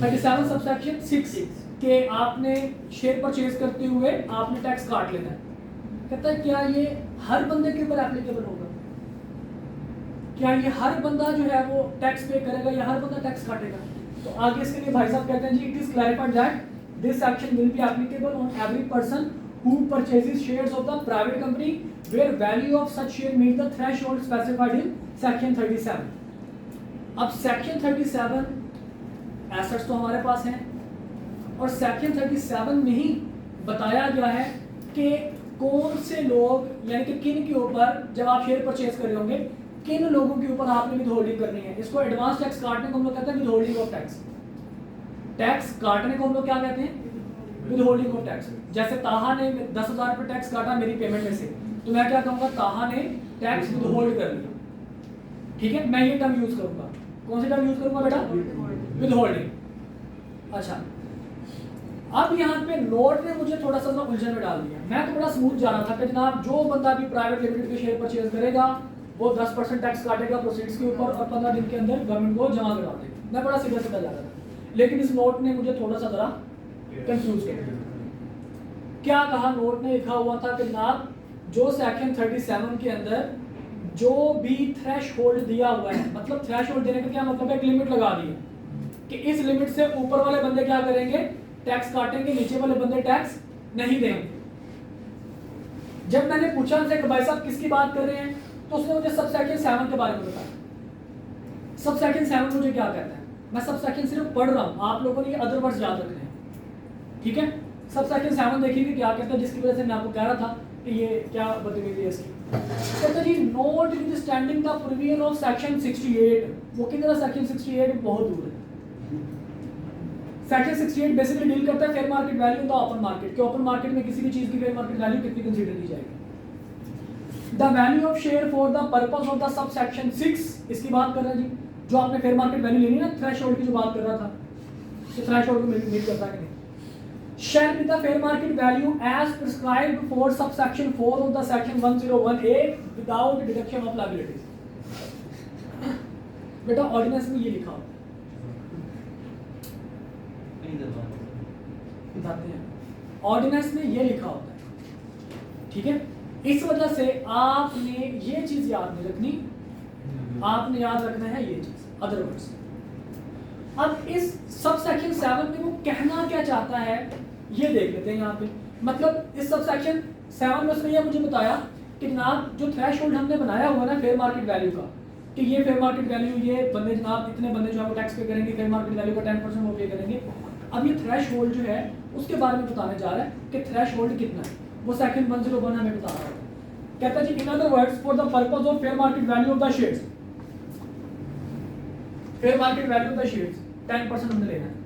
37 सबसेक्शन 6 के आपने शेयर परचेज करते हुए आपने टैक्स काट लेना है। कहता है क्या ये हर बंदे के ऊपर एप्लीकेबल होगा? क्या ये हर बंदा जो है वो टैक्स पे करेगा या हर बंदा टैक्स काटेगा? तो आगे इसके लिए भाई साहब कहते हैं जी it is clarified that this section will be applicable on every person who purchases shares of the private company where value of such share meet the threshold specified in section 37। अब सेक्शन 37 एसेट्स तो हमारे पास हैं और section 37 में ही बताया गया है कि कौन से लोग यानी कि किन के ऊपर जब आप शेयर परचेज कर रहे होंगे किन लोगों के ऊपर आपने विद होल्डिंग करनी है। इसको एडवांस टैक्स काटने को हम लोग कहते हैं with holding of tax. Tax काटने को हम लोग क्या कहते हैं? With holding of tax. जैसे ताहा ने 10,000 रुपये टैक्स काटा मेरी पेमेंट में से, तो मैं क्या कहूँगा? ताहा ने टैक्स विद होल्ड कर लिया। ठीक है, मैं ये टर्म यूज करूंगा। कौन सी टर्म यूज करूंगा बेटा? With holding. अच्छा, अब यहाँ पे नोट ने मुझे थोड़ा सा उलझन में डाल दिया। मैं तो बड़ा स्मूथ जा रहा था कि जनाब जो बंदा भी प्राइवेट लिमिटेड के शेयर परचेज करेगा वो 10% टैक्स काटेगा प्रोसीड्स के ऊपर और 15 दिन के अंदर गवर्नमेंट को जमा करवा देगा। मैं बड़ा सीधा सीधा जा रहा था, लेकिन इस नोट ने मुझे थोड़ा सा जरा कंफ्यूज कर दिया। क्या कहा नोट ने? लिखा हुआ था कि जनाब जो सेक्शन 37 के अंदर जो भी थ्रेश होल्ड दिया हुआ है, मतलब थ्रेश होल्ड देने का क्या मतलब है? एक लिमिट लगा दी है कि इस लिमिट से ऊपर वाले बंदे क्या करेंगे? टैक्स काटेंगे, नीचे वाले बंदे टैक्स नहीं देंगे। जब मैंने पूछा उनसे कि भाई साहब किसकी बात कर रहे हैं, तो उसने मुझे सबसेक्शन 7 के बारे में बताया। सबसेक्शन 7 मुझे क्या कहता है? मैं सबसेक्शन सिर्फ पढ़ रहा हूँ, आप लोगों ने ये अदर वर्ड्स याद रखने हैं। ठीक है, सबसेक्शन 7 देखिए क्या कहता है, जिसकी वजह से मैं आपको कह रहा था कि ये क्या बदतमीजी है इसकी। कहता है जी notwithstanding the provision of section 68। वो किधर है? सेक्शन 68 बहुत दूर है। सेक्शन 68 बेसिकली डील करता है fair market value in the open market, कि ओपन मार्केट में किसी भी चीज की फेयर मार्केट वैल्यू कितनी कंसीडर की जाएगी। The value of share for the purpose of the sub section 6, इसकी बात कर रहे हैं जी, जो आपने फेयर मार्केट वैल्यू लेनी है ना, थ्रेशोल्ड की जो बात कर रहा था, तो थ्रेशोल्ड को मीट करता है कि नहीं। shall be the fair market value as prescribed for subsection 4 of the section 101A without deduction of liabilities। बेटा ऑर्डिनेंस में ये लिखा होता है, बताते हैं, ऑर्डिनेंस में ये लिखा होता है। ठीक है, इस वजह से आपने ये चीज याद नहीं रखनी, आपने याद रखना है ये चीज अदरवाइज। अब इस सबसेक्शन 7 में वो कहना क्या चाहता है ये देख लेते हैं यहाँ पे। मतलब इस सबसेक्शन 7 में उसने ये मुझे बताया कि जनाब जो थ्रेशोल्ड हमने बनाया हुआ ना फेयर मार्केट वैल्यू का, कि ये फेयर मार्केट वैल्यू, ये बंदे जनाब इतने बंदे जो आपको टैक्स पे करेंगे फेयर मार्केट वैल्यू का 10% वो पे करेंगे। अब ये थ्रेश होल्ड जो है उसके बारे में बताने जा रहा है कि थ्रेश होल्ड कितना है, वो सेकंड 101 हमें बता रहा है। कहता है जी in other words for the purpose of fair market value of the shares, fair market value of the shares 10% हमने लेना है।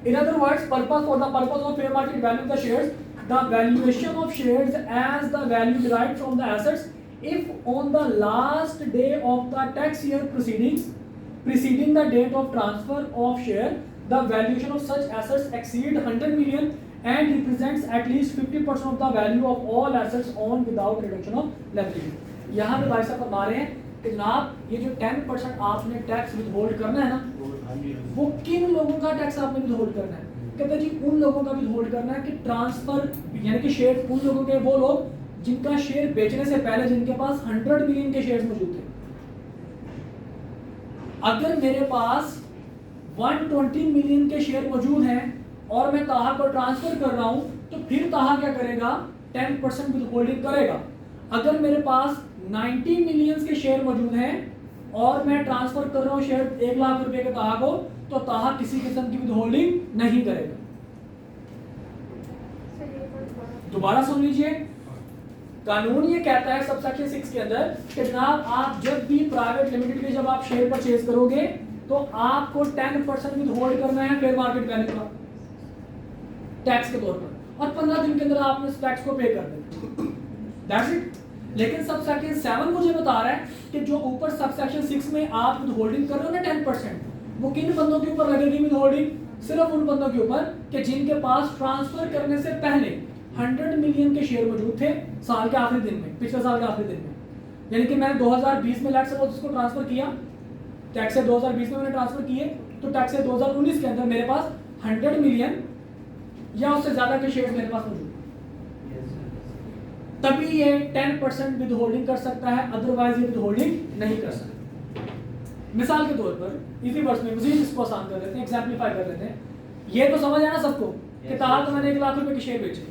In other words, for the purpose of fair market value of the shares, the valuation of shares as the value derived from the assets, if on the last day of the tax year preceding the date of transfer of share, the valuation of such assets exceed 100 million and represents at least 50% of the value of all assets owned without reduction of liability। यहाँ पे भाई साहब बता रहे हैं कि जनाब ये जो 10% आपने टैक्स विथहोल्ड करना है ना, वो किन लोगों का टैक्स आपने विथहोल्ड करना है? कहते हैं जी उन लोगों का विथहोल्ड करना है कि ट्रांसफर यानी कि शेयर उन लोगों के, वो लोग जिनका शेयर बेचने से पहले जिनके पास 100 मिलियन के शेयर्स मौजूद थे। अगर मेरे पास 120 मिलियन के शेयर मौजूद हैं और मैं ताहा को ट्रांसफर कर रहा हूं, तो फिर ताहा क्या करेगा? 10% विथहोल्डिंग करेगा। अगर मेरे पास 90 मिलियन के शेयर मौजूद हैं और मैं ट्रांसफर कर रहा हूं शेयर 1 लाख रुपए के ताहा को, तो ताहा किसी किस्म की विथहोल्डिंग नहीं करेगा। दोबारा सुन लीजिए, कानून ये कहता है सबसेक्शन 6 के अंदर कि जनाब आप जब भी प्राइवेट लिमिटेड के जब आप शेयर परचेज करोगे तो आपको 10% विथहोल्ड करना है फेयर मार्केट वैल्यू का टैक्स के तौर पर, और 15 दिन के अंदर आपने इस टैक्स को पे कर देना। That's it. लेकिन सबसेक्शन 7 मुझे बता रहा है कि जो ऊपर सबसेक्शन 6 में आप विथहोल्डिंग कर रहे हो ना 10%, वो किन बंदों के ऊपर लगेगी विथहोल्डिंग? सिर्फ उन बंदों के ऊपर कि जिनके पास ट्रांसफर करने से पहले 100 मिलियन के शेयर मौजूद थे साल के आखिरी दिन में, पिछले साल के आखिरी दिन में। यानी कि मैंने 2020 में लेट सपोज उसको ट्रांसफर किया, टैक्स से 2020 में मैंने ट्रांसफर किए, तो टैक्स से 2019 के अंदर मेरे पास 100 मिलियन या उससे ज्यादा के शेयर मेरे पास मौजूद, तभी ये 10% विथहोल्डिंग कर सकता है, अदरवाइज ये विथहोल्डिंग नहीं कर सकता। मिसाल के तौर पर इसी वर्ष में मजीद इसको आसान कर लेते हैं, एग्जाम्पलीफाई कर लेते हैं। ये तो समझ है ना सबको कि ताहा तो मैंने 1 लाख रुपए के शेयर बेचे।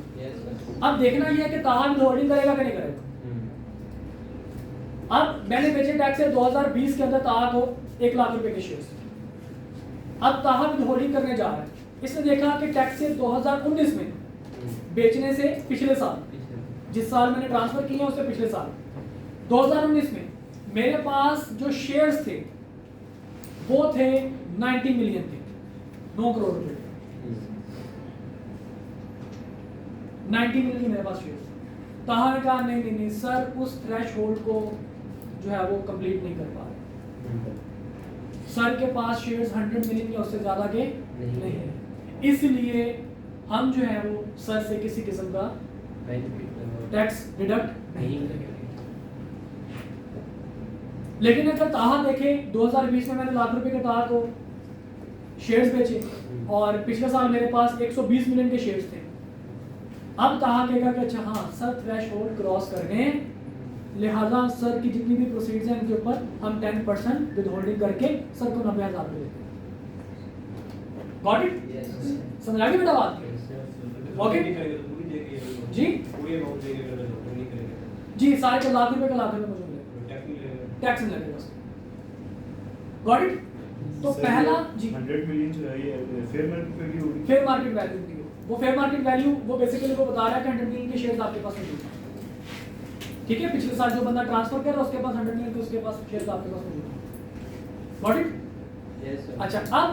अब देखना ये है कि ताहा विथहोल्डिंग करेगा कि नहीं करेगा। अब मैंने बेचे टैक्स से 2020 के अंदर ताहा को 1 लाख रुपए के शेयर, अब ताहा विथहोल्डिंग करने जा रहा है। इसने देखा कि टैक्स से 2019 में बेचने से पिछले साल, जिस साल मैंने ट्रांसफर किया उससे पिछले साल 2019 में मेरे पास जो शेयर्स थे वो थे 90 मिलियन थे, 9 करोड़ रुपए, 90 मिलियन मेरे पास शेयर्स। ताहा ने कहा नहीं सर, उस थ्रेशहोल्ड को जो है वो कंप्लीट नहीं कर पा रहे, सर के पास शेयर्स 100 मिलियन या उससे ज्यादा के नहीं है, इसलिए हम जो है वो सर से किसी किस्म का टैक्स डिडक्ट नहीं करेंगे। लेकिन अगर ताहा देखे 2020 में मैंने लाख रुपए के ताहा को शेयर्स बेचे और पिछले साल मेरे पास 120 मिलियन के शेयर्स थे, अब ताहा कहेगा कि अच्छा हाँ सर थ्रेशहोल्ड क्रॉस कर गए, लिहाजा सर की जितनी भी प्रोसीड्स हैं उनके ऊपर हम 10% विथहोल्डिंग करके सर को 90,000 रुपए देते हैं। Got it? समझ आ गई बेटा बात? ओके जी जी, सारे को लाख रुपए का लाख रुपए मुझे टैक्स नहीं लगेगा उसमें। Got it? तो पहला जी 100 मिलियन जो है ये फेयर मार्केट वैल्यू होगी। फेयर मार्केट वैल्यू की वो फेयर मार्केट वैल्यू वो बेसिकली वो बता रहा है कि 100 मिलियन के शेयर्स आपके पास मौजूद हैं। ठीक है, पिछले साल जो बंदा ट्रांसफर कर रहा है उसके पास 100 मिलियन के उसके पास शेयर्स आपके पास मौजूद हैं। Got it? Yes sir. अच्छा, अब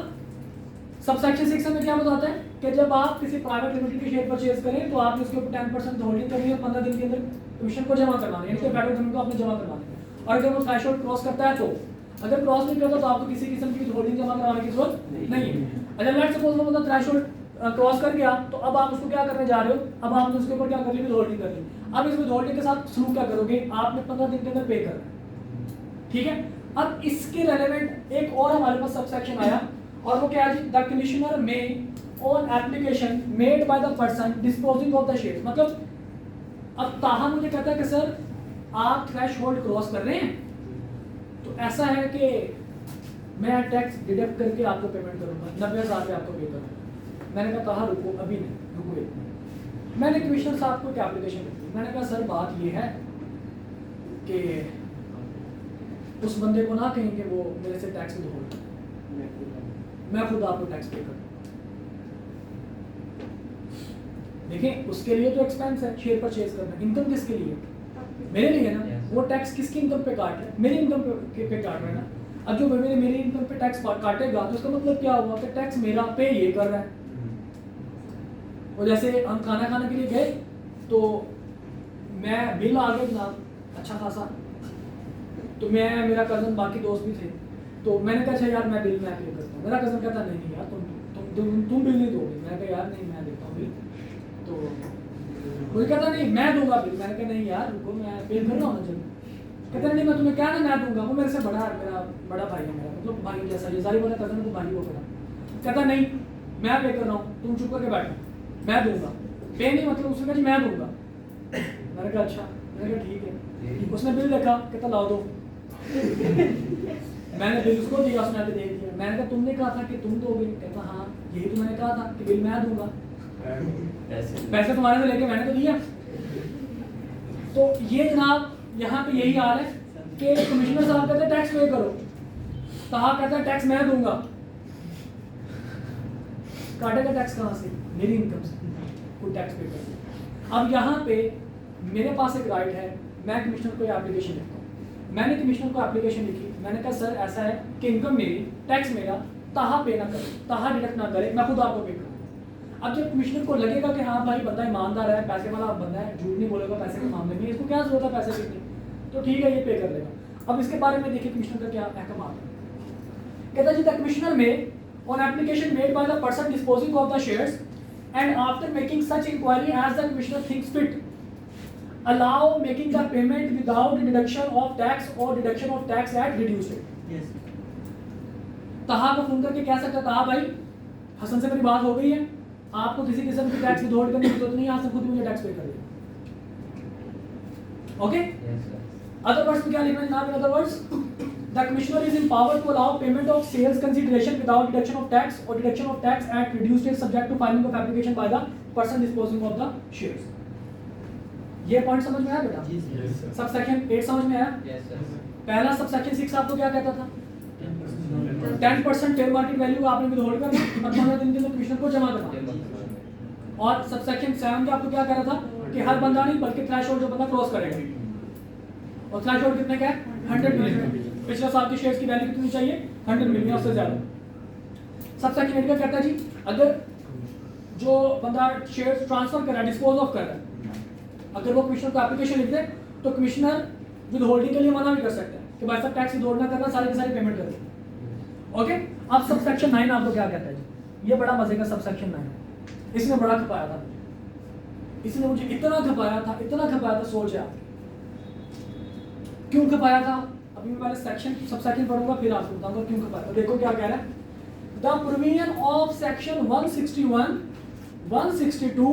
सबसेक्शन 6 में क्या बताता है कि जब आप किसी प्राइवेट लिमिटेड के शेयर परचेज करें तो आपने उसके ऊपर 10% होल्डिंग करनी है, 15 दिन के अंदर कमीशन को जमा करवाना है, यानी कि फेडरल गवर्नमेंट को आपने जमा करवाना है। और अगर वो थ्रेशहोल्ड क्रॉस करता है तो, अगर क्रॉस नहीं करता तो आपको किसी किस्म की होल्डिंग जमा कराने की जरूरत नहीं है। अच्छा, लेट्स सपोज वो बंदा थ्रेशहोल्ड क्रॉस कर गया, तो अब आप उसको क्या करने जा रहे हो? अब आपने उसके ऊपर क्या कर ली? विथहोल्डिंग कर ली। अब इस विथहोल्डिंग के साथ सलूक क्या करोगे? आपने 15 दिन के अंदर पे करना है। ठीक है, अब इसके रेलेवेंट एक और हमारे पास सबसेक्शन आया और वो क्या है? द कमिश्नर में on application made by the person disposing of the shares. मतलब अब ताहा मुझे कहता है कि सर आप थ्रेशहोल्ड क्रॉस कर रहे हैं, तो ऐसा है कि मैं टैक्स डिडक्ट करके आपको पेमेंट करूंगा, 90,000 रुपये आपको पे करूंगा। मैंने कहा ताहा रुको, अभी नहीं, रुको एक मिनट। मैंने कमिश्नर साहब को एक एप्लीकेशन लिखी। मैंने कहा सर बात ये है कि उस बंदे को ना कहें कि वो मेरे से टैक्स विथहोल्ड करे, मैं खुद आपको टैक्स पे करूँ। देखिए उसके लिए तो एक्सपेंस है शेयर परचेज करना, इनकम किसके लिए? मेरे लिए ना। वो टैक्स किसकी इनकम पे काट रहा है? मेरी इनकम पे काट रहा है ना। अब जो मेरी इनकम पे टैक्स काटेगा तो उसका मतलब क्या हुआ कि टैक्स मेरा पे ये कर रहा है। और जैसे हम खाना खाने के लिए गए तो मैं बिल आ गया जनाब अच्छा खासा, तो मैं मेरा कज़न बाकी दोस्त भी थे, तो मैंने कहा अच्छा यार मैं बिल मैं पे करता हूँ। मेरा कज़न कहता नहीं यार तुम बिल नहीं दोगे। मैं कहा यार नहीं मैं देता हूँ बिल। तो मुझे कहता नहीं मैं दूंगा बिल। मैंने कहा नहीं यार रुको मैं पे कर रहा हूँ ना। जब कहता नहीं मैं तुम्हें क्या ना मैं दूंगा, वो मेरे से बड़ा है, मेरा बड़ा भाई है, मेरा मतलब भाई जैसा ये सारी बोला कज़न को भाई वो बड़ा। कहता नहीं मैं पे कर रहा हूँ तुम चुप करके बैठो मैं दूंगा। पे नहीं मतलब उसने कहा जी मैं दूंगा। मैंने कहा अच्छा। मैंने कहा ठीक है। उसने बिल देखा, कहता लाओ दो। मैंने बिल उसको दिया, उसने आके देख दिया। मैंने कहा तुमने कहा था कि तुम दोगे? कहता हाँ यही तो मैंने कहा था कि बिल मैं दूंगा, पैसे तुम्हारे से लेके मैंने तो दिया। तो ये जनाब यहाँ पे यही हाल है कि कमिश्नर साहब कहते हैं टैक्स पे करो, कहा कहता है टैक्स मैं दूंगा। काटेगा टैक्स कहाँ से? मेरी इनकम से कोई टैक्स पे कर। अब यहाँ पे मेरे पास एक राइट है, मैं कमिश्नर को एप्लीकेशन लिखता हूँ। मैंने कमिश्नर को एप्लीकेशन लिखी, मैंने कहा सर ऐसा है कि इनकम मेरी टैक्स मेरा ताहा पे ना करे, ताहा डिडक्ट ना करे, मैं खुद आपको पे करूँगा। अब जब कमिश्नर को लगेगा कि हाँ भाई बंदा ईमानदार है, पैसे वाला बंदा है, झूठ नहीं बोलेगा पैसे के मामले में, इसको क्या जरूरत है पैसे की, तो ठीक है ये पे कर लेगा। अब इसके बारे में देखिए कमिश्नर का क्या अहकाम है। कहता जी द कमिश्नर में on application made by the person disposing of the shares and after making such inquiry as the commissioner thinks fit allow making the payment without deduction of tax or deduction of tax at reduced rate। yes तहा को phone करके कह सकता तहा भाई हसन से मेरी बात हो गई है, आपको किसी किस्म की टैक्स विथहोल्ड करने की जरूरत नहीं है, हसन खुद मुझे टैक्स पे कर देगा। ओके अदर वर्ड्स में क्या लिखना है जनाब? इन other words the commissioner is empowered to allow payment of sales consideration without deduction of tax or deduction of tax at reduced rate subject to filing of application by the person disposing of the shares। ये point समझ में आया बेटा? Subsection 8 समझ में आया? पहला subsection 6 आपको क्या कहता था? 10% फेयर मार्केट वैल्यू आपने विथहोल्ड करना और 15 दिन के अंदर कमिश्नर को जमा करना। और सबसेक्शन 7 का आपको क्या कह रहा था कि हर बंदा नहीं बल्कि थ्रेशोल्ड जो बंदा क्रॉस करेगा, और थ्रेशोल्ड कितने का है? 100 मिलियन। पिछले साल की शेयर्स की वैल्यू कितनी चाहिए? 100 मिलियन, उससे ज्यादा। सबसेक्शन 8 का कहता है जी अगर जो बंदा शेयर्स ट्रांसफर कर रहा है, डिस्पोज ऑफ कर रहा है, अगर वो कमिश्नर को एप्लीकेशन लिख दे तो कमिश्नर विद होल्डिंग के लिए मना भी कर सकता है कि भाई साहब टैक्स विथहोल्ड ना करना, सारी की सारी पेमेंट कर दो। ओके अब सबसेक्शन 9 आपको क्या कहता है जी? ये बड़ा मजे का सबसेक्शन 9 है। इसने बड़ा खपाया था, इसने मुझे इतना खपाया था, सोच आप क्यों खपाया था। अभी मैं पहले सेक्शन सबसेक्शन पढ़ूंगा फिर आपको बताऊंगा क्यों खपाया था। देखो क्या कह रहा है, the provision of section 161, 162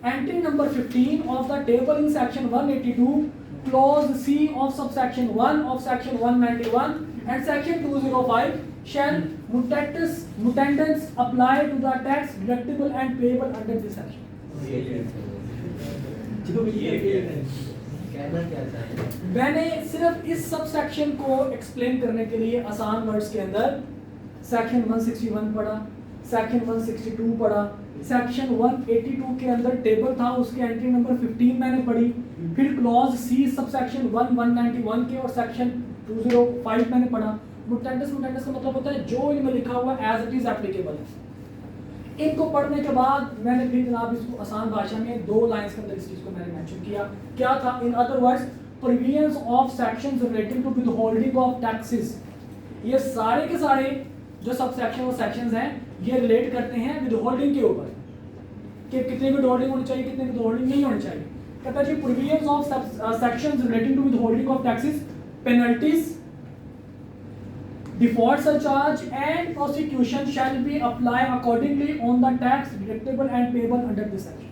entry number 15 of the table in section 182 clause C of subsection 1 of section 191 and section 205 shall mutandis apply to the tax deductible and payable under this section। मैंने सिर्फ इस subsection को explain करने के लिए आसान words के अंदर सेक्शन 161 पढ़ा, सेक्शन 162 पढ़ा, सेक्शन 182 के अंदर टेबल था उसके एंट्री नंबर 15 मैंने पढ़ी, फिर क्लॉज सी सबसेक्शन 191 के और सेक्शन 205 मैंने पढ़ा। मुटेंडस का मतलब होता है जो इनमें लिखा हुआ एज इट इज एप्लीकेबल है। इनको पढ़ने के बाद मैंने फिर जनाब इसको आसान भाषा में 2 लाइंस के अंदर इस चीज को मैंने मेंशन किया। क्या था? In other words provisions of sections relating to withholding of taxes. ये सारे के सारे जो सबसेक्शन और सेक्शंस हैं ये रिलेट करते हैं विथहोल्डिंग के ऊपर कि कितनी विथहोल्डिंग होनी चाहिए, कितनी विथहोल्डिंग नहीं होनी चाहिए। कहता है जी provisions of sections relating to withholding of taxes, penalties, default surcharge and prosecution shall be applied accordingly on the tax deductible and payable under this section।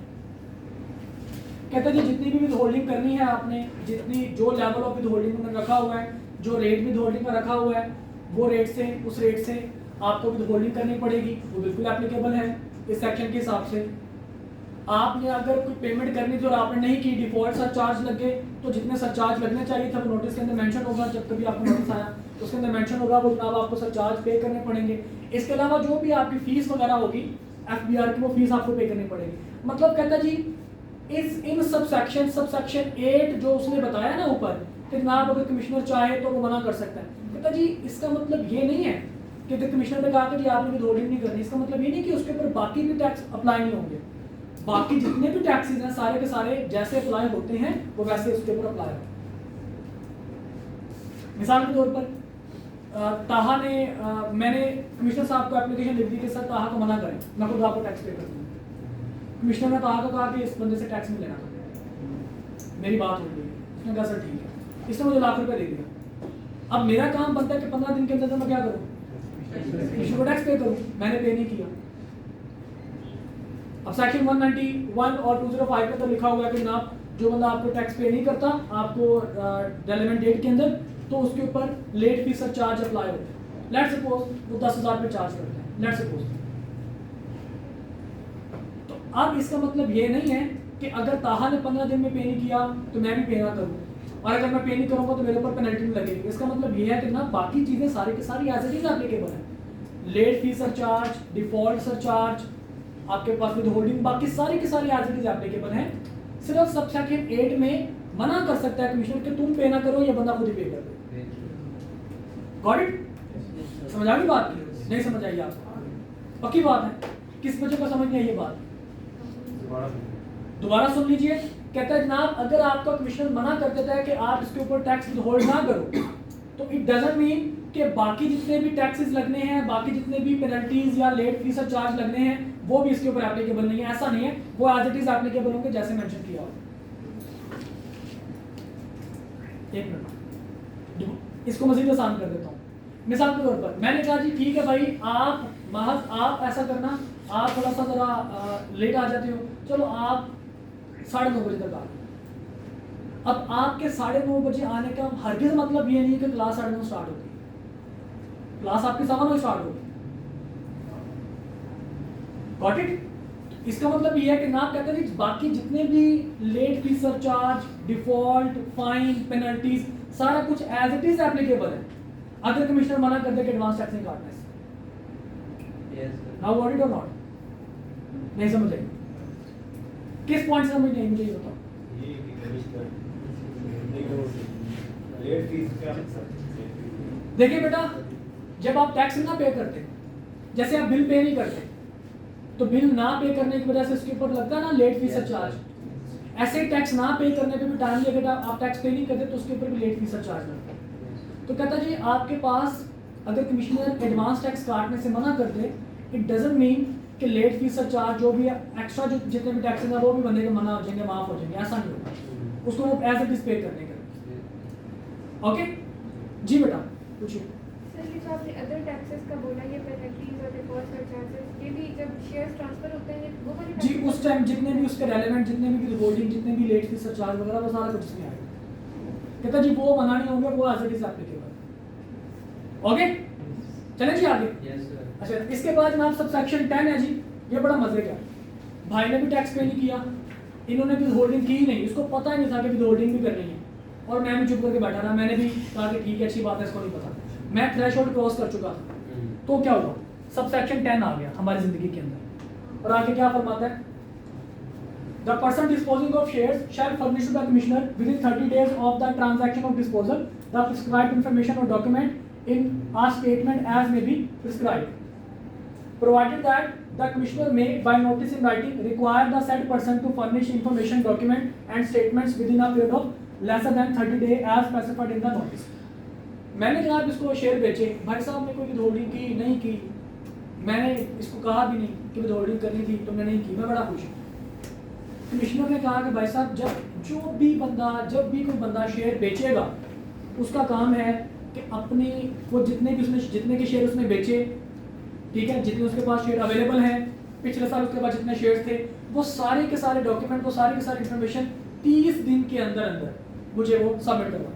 कहते हैं जी जितनी भी विथहोल्डिंग करनी है आपने, जितनी जो लेवल ऑफ विथहोल्डिंग में रखा हुआ है, जो रेट विथहोल्डिंग का रखा हुआ है, वो रेट से उस रेट से आपको विथहोल्डिंग करनी पड़ेगी, वो बिल्कुल एप्लीकेबल है इस सेक्शन के हिसाब से। आपने अगर कोई पेमेंट करनी थी और आपने नहीं की, डिफॉल्ट सरचार्ज लग गए, तो जितने सरचार्ज लगने चाहिए था वो नोटिस के अंदर मेंशन होगा। जब कभी आपको नोटिस आया तो उसके अंदर मेंशन होगा वो जनाब आपको सरचार्ज पे करने पड़ेंगे। इसके अलावा जो भी आपकी फीस वगैरह होगी FBR की, वो फीस आपको पे करनी पड़ेगी। मतलब कहता जी इन सबसेक्शन 8 जो उसने बताया ना ऊपर कि जनाब अगर कमिश्नर चाहे तो वो मना कर सकता है। कहता जी इसका मतलब ये नहीं है कि अगर कमिश्नर ने कहा कि जी आपने विथहोल्डिंग नहीं करनी, इसका मतलब ये नहीं कि उसके ऊपर बाकी भी टैक्स अप्लाई नहीं होंगे। बाकी जितने भी टैक्सेस हैं सारे के सारे जैसे अप्लाई होते हैं वो वैसे उसके ऊपर अप्लाई होते हैं। मिसाल के तौर पर ताहा ने मैंने कमिश्नर साहब को एप्लीकेशन लिख दी कि सर ताहा को मना करें, मैं खुद आपको टैक्स पे कर दूँ। कमिश्नर ने ताहा को कहा कि इस बंदे से टैक्स नहीं लेना, मेरी बात हो गई। उसने कहा सर ठीक है, इसने मुझे लाख रुपए दे दिया। अब मेरा काम बनता है कि 15 दिन के अंदर मैं क्या करूँ, कमिश्नर को टैक्स पे करूँ, मैंने पे नहीं किया। अब सेक्शन 191 और 205 के अंदर लिखा हुआ है कि जनाब जो बंदा आपको टैक्स पे नहीं करता आपको रेलेवेंट डेट के अंदर, तो उसके ऊपर लेट फीस सरचार्ज अप्लाई होता है। लेट्स सपोज वो 10,000 पे चार्ज करते हैं, लेट्स सपोज। तो अब इसका मतलब ये नहीं है कि अगर ताहा ने 15 दिन में पे नहीं किया तो मैं भी पे ना करूँ, और अगर मैं पे नहीं करूँगा तो मेरे ऊपर पेनल्टी नहीं लगेगी। इसका मतलब ये है कि ना बाकी चीज़ें सारी की सारी एज इट इज एप्लीकेबल है। Late fees surcharge, default surcharge, आपके पास विथहोल्डिंग, बाकी सारी की सारी एज इट इज एप्लीकेबल है। सिर्फ सबसेक्शन 8 में मना कर सकता है कमिश्नर कि तुम पे ना करो, ये बंदा खुद ही पे कर दे। Got it? समझ आ गई बात? नहीं समझ आई आपको? पक्की बात है? किस बच्चे को समझ नहीं आई ये बात? दोबारा सुन लीजिए। कहता है जनाब अगर आपका कमिश्नर मना कर देता है कि आप इसके ऊपर टैक्स विथहोल्ड ना करो, तो इट डजंट मीन कि बाकी जितने भी टैक्सेस लगने हैं, बाकी जितने भी पेनल्टीज या लेट फीस चार्ज लगने हैं, वो भी इसके ऊपर एप्लीकेबल नहीं है। ऐसा नहीं है, वो एज इट इज एप्लीकेबल होंगे जैसे मेंशन किया हो। एक मिनट, इसको मजीद आसान कर देता हूँ। मिसाल के तौर पर मैंने कहा जी ठीक है भाई, आप महज आप ऐसा करना, आप थोड़ा सा जरा लेट आ जाते हो, चलो आप 9:30 बजे तक आ। अब आपके 9:30 बजे आने का हरगिज़ मतलब ये नहीं है कि क्लास 9:30 स्टार्ट होती है। क्लास आपकी 9:15 स्टार्ट होगी। Got it? इसका मतलब ये है कि ना कहते हैं बाकी जितने भी late fees surcharge, default, fine, penalties, सारा कुछ एज इट इज एप्लीकेबल है अगर कमिश्नर मना कर दे कि एडवांस टैक्स नहीं काटना है। नाउ गॉट इट और नॉट? नहीं समझ आई? किस पॉइंट से समझ नहीं मुझे ये बताओ। देखिए बेटा, जब आप टैक्स ना पे करते, जैसे आप बिल पे नहीं करते, तो बिल ना पे करने की वजह से उसके ऊपर लगता है ना लेट फीस चार्ज। ऐसे ही टैक्स ना पे करने पे भी टाइमली अगर आप टैक्स पे नहीं करते तो उसके ऊपर भी लेट फीस चार्ज लगता है। तो कहता जी आपके पास अगर कमिश्नर एडवांस टैक्स काटने से मना कर दे, इट डजंट मीन कि लेट फीस चार्ज जो भी एक्स्ट्रा जो जितने भी टैक्सेस हैं वो भी बंदे के मना हो जाएंगे, माफ हो जाएंगे। ऐसा नहीं होगा, उसको वो एज इट इज पे करने के। ओके जी बेटा पूछिए। सर ये जो आपने अदर टैक्सेस का बोला, ये पेनल्टीज और डिफॉल्ट सरचार्जेस, ये भी जब शेयर्स ट्रांसफर होते हैं वो वाली जी उस टाइम जितने भी उसके रेलेवेंट जितने भी विथहोल्डिंग, जितने भी लेट फीस चार्ज वगैरह वो सारा कुछ इसमें आएगा। कहता जी वो मना नहीं होंगे, वो as it is applicable. Okay चलें जी आगे। अच्छा इसके बाद जनाब सबसेक्शन 10 है जी, ये बड़ा मजे का। भाई ने भी टैक्स पे नहीं किया, इन्होंने विथहोल्डिंग की ही नहीं, इसको पता ही नहीं था कि विथहोल्डिंग भी करनी है, और मैं भी चुप करके बैठा रहा। मैंने भी कहा कि ठीक है अच्छी बात है, इसको नहीं पता, मैं थ्रेशोल्ड क्रॉस कर चुका था। तो क्या हुआ, सबसेक्शन 10 आ गया हमारी जिंदगी के अंदर, और आगे क्या फरमाता है? The person disposing of shares shall furnish to the commissioner within 30 days of the transaction of disposal the prescribed information or document in a statement as may be prescribed, provided that the commissioner may by notice in writing require the said person to furnish information, document and statements within a period of lesser than 30 days as specified in the notice। मैंने जनाब इसको share बेचे, भाई साहब ने कोई विथहोल्डिंग की नहीं की, मैंने इसको कहा भी नहीं कि विथहोल्डिंग करनी थी, तुमने नहीं की, मैं बड़ा खुश हूँ। कमिश्नर ने कहा कि भाई साहब जब भी कोई बंदा शेयर बेचेगा, उसका काम है कि अपनी वो जितने के शेयर उसने बेचे, ठीक है, जितने उसके पास शेयर अवेलेबल हैं, पिछले साल उसके पास जितने शेयर्स थे, वो सारे के सारे डॉक्यूमेंट, वो सारी की सारी इन्फॉर्मेशन 30 दिन के अंदर मुझे वो सबमिट करवा।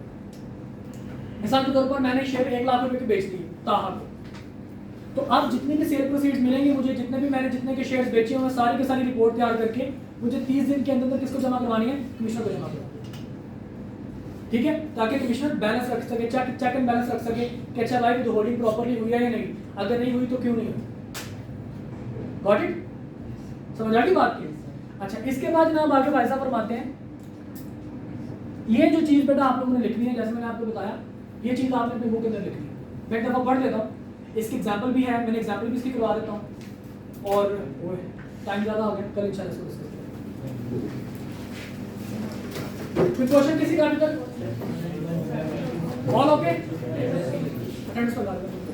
मिसाल के तौर पर मैंने शेयर 1 लाख रुपए के बेच दिए ताहा को, तो अब जितने भी सेल प्रोसीड्स मिलेंगे मुझे, जितने के शेयर्स बेचे हुए सारी की सारी रिपोर्ट तैयार करके मुझे 30 दिन के अंदर किसको जमा करवानी है? कमिश्नर को जमा करवानी है। ठीक है, ताकि कमिश्नर बैलेंस रख सके, चेक एंड बैलेंस रख सके कि अच्छा भाई विद होल्डिंग प्रॉपर्ली हुई है या नहीं, अगर नहीं हुई तो क्यों नहीं हुई। Got it? समझ आ गई बात की? अच्छा, इसके बाद जनाब आगे भाई साहब फरमाते हैं ये जो चीज़ बेटा आप लोगों ने लिखनी है, जैसे मैंने आपको बताया ये चीज़ आपने अपने बुक के अंदर लिखनी है। मैं एक दफ़ा पढ़ लेता हूँ, इसकी एग्जाम्पल भी है, मैंने एग्जाम्पल भी इसकी करवा देता हूँ और टाइम ज़्यादा हो गया, कल इंशाल्लाह इसको डिस्कस करेंगे। कोई क्वेश्चन किसी का अभी तक? All okay? अटेंडेंस पर बात करते हैं।